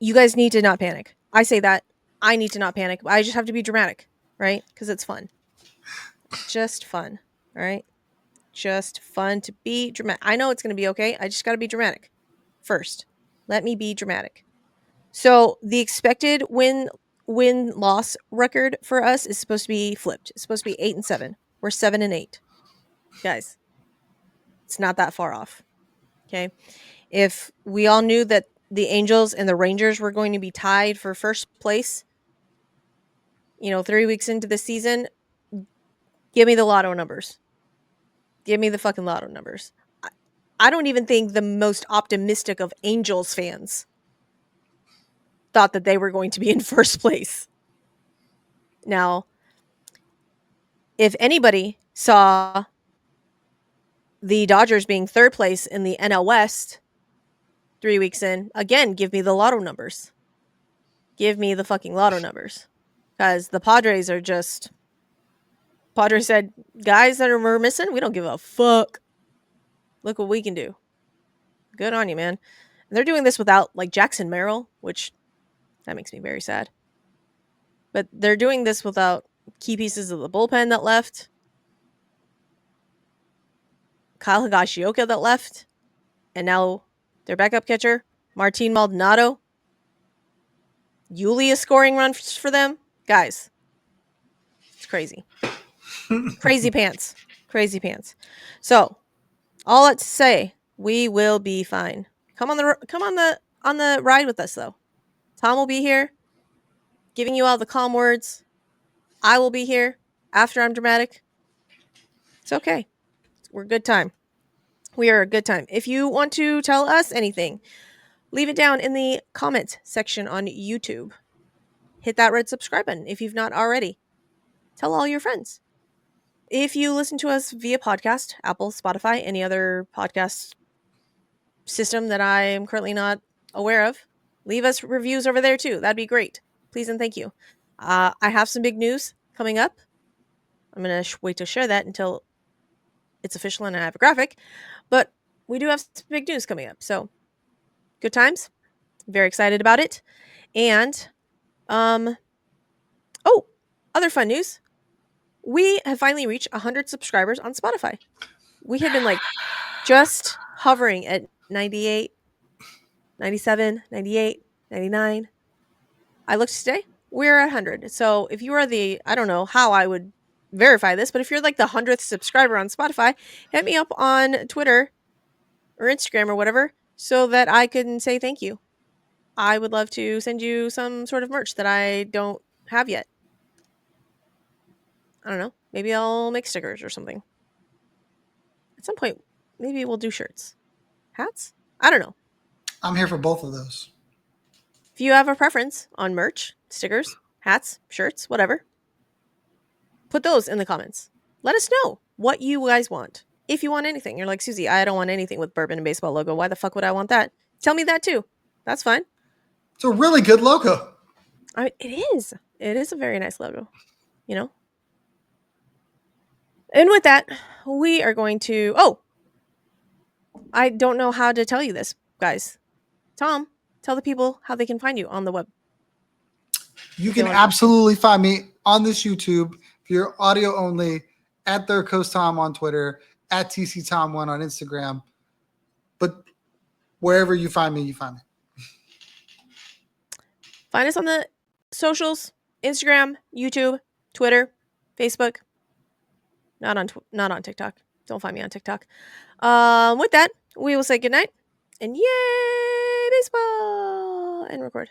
you guys need to not panic. I say that. I need to not panic. I just have to be dramatic, right? Because it's fun. Just fun, all right? Just fun to be dramatic. I know it's going to be okay. I just got to be dramatic first. Let me be dramatic. So the expected win-loss record for us is supposed to be flipped. It's supposed to be 8-7. We're 7-8. Guys, it's not that far off. Okay. If we all knew that the Angels and the Rangers were going to be tied for first place, 3 weeks into the season, give me the lotto numbers. Give me the fucking lotto numbers. I don't even think the most optimistic of Angels fans thought that they were going to be in first place. Now, if anybody saw the Dodgers being third place in the NL West 3 weeks in, again, give me the lotto numbers. Give me the fucking lotto numbers. because the Padres are just. Padres said, guys that are missing, we don't give a fuck. Look what we can do. Good on you, man. And they're doing this without like Jackson Merrill, which that makes me very sad. But they're doing this without key pieces of the bullpen that left. Kyle Higashioka that left. And now their backup catcher, Martin Maldonado. Yuli is scoring runs for them. Guys, it's crazy. Crazy pants. Crazy pants. So, all that to say, we will be fine. Come on the ride with us though. Tom will be here giving you all the calm words. I will be here after I'm dramatic. It's okay. We're a good time. We are a good time. If you want to tell us anything, leave it down in the comment section on YouTube. Hit that red subscribe button if you've not already. Tell all your friends. If you listen to us via podcast, Apple, Spotify, any other podcast system that I am currently not aware of, leave us reviews over there too. That'd be great. Please and thank you. I have some big news coming up. I'm going to wait to share that until it's official and I have a graphic. But we do have some big news coming up. So good times. Very excited about it. And, other fun news. We have finally reached 100 subscribers on Spotify. We had been like just hovering at 98, 97, 98, 99. I looked today, we're at 100. So if you are I don't know how I would verify this, but if you're like the 100th subscriber on Spotify, hit me up on Twitter or Instagram or whatever so that I can say thank you. I would love to send you some sort of merch that I don't have yet. I don't know. Maybe I'll make stickers or something. At some point, maybe we'll do shirts. Hats? I don't know. I'm here for both of those. If you have a preference on merch, stickers, hats, shirts, whatever, put those in the comments. Let us know what you guys want. If you want anything, you're like, Suzy, I don't want anything with Bourbon and Baseball logo. Why the fuck would I want that? Tell me that too. That's fine. It's a really good logo. I mean, it is. It is a very nice logo, you know? And with that, we are going to. Oh, I don't know how to tell you this, guys. Tom, tell the people how they can find you on the web. You can absolutely find me on this YouTube if you're audio only at Third Coast Tom on Twitter, at TC Tom1 on Instagram. But wherever you find me, you find me. Find us on the socials: Instagram, YouTube, Twitter, Facebook. Not on TikTok. Don't find me on TikTok. With that, we will say goodnight and yay baseball and record.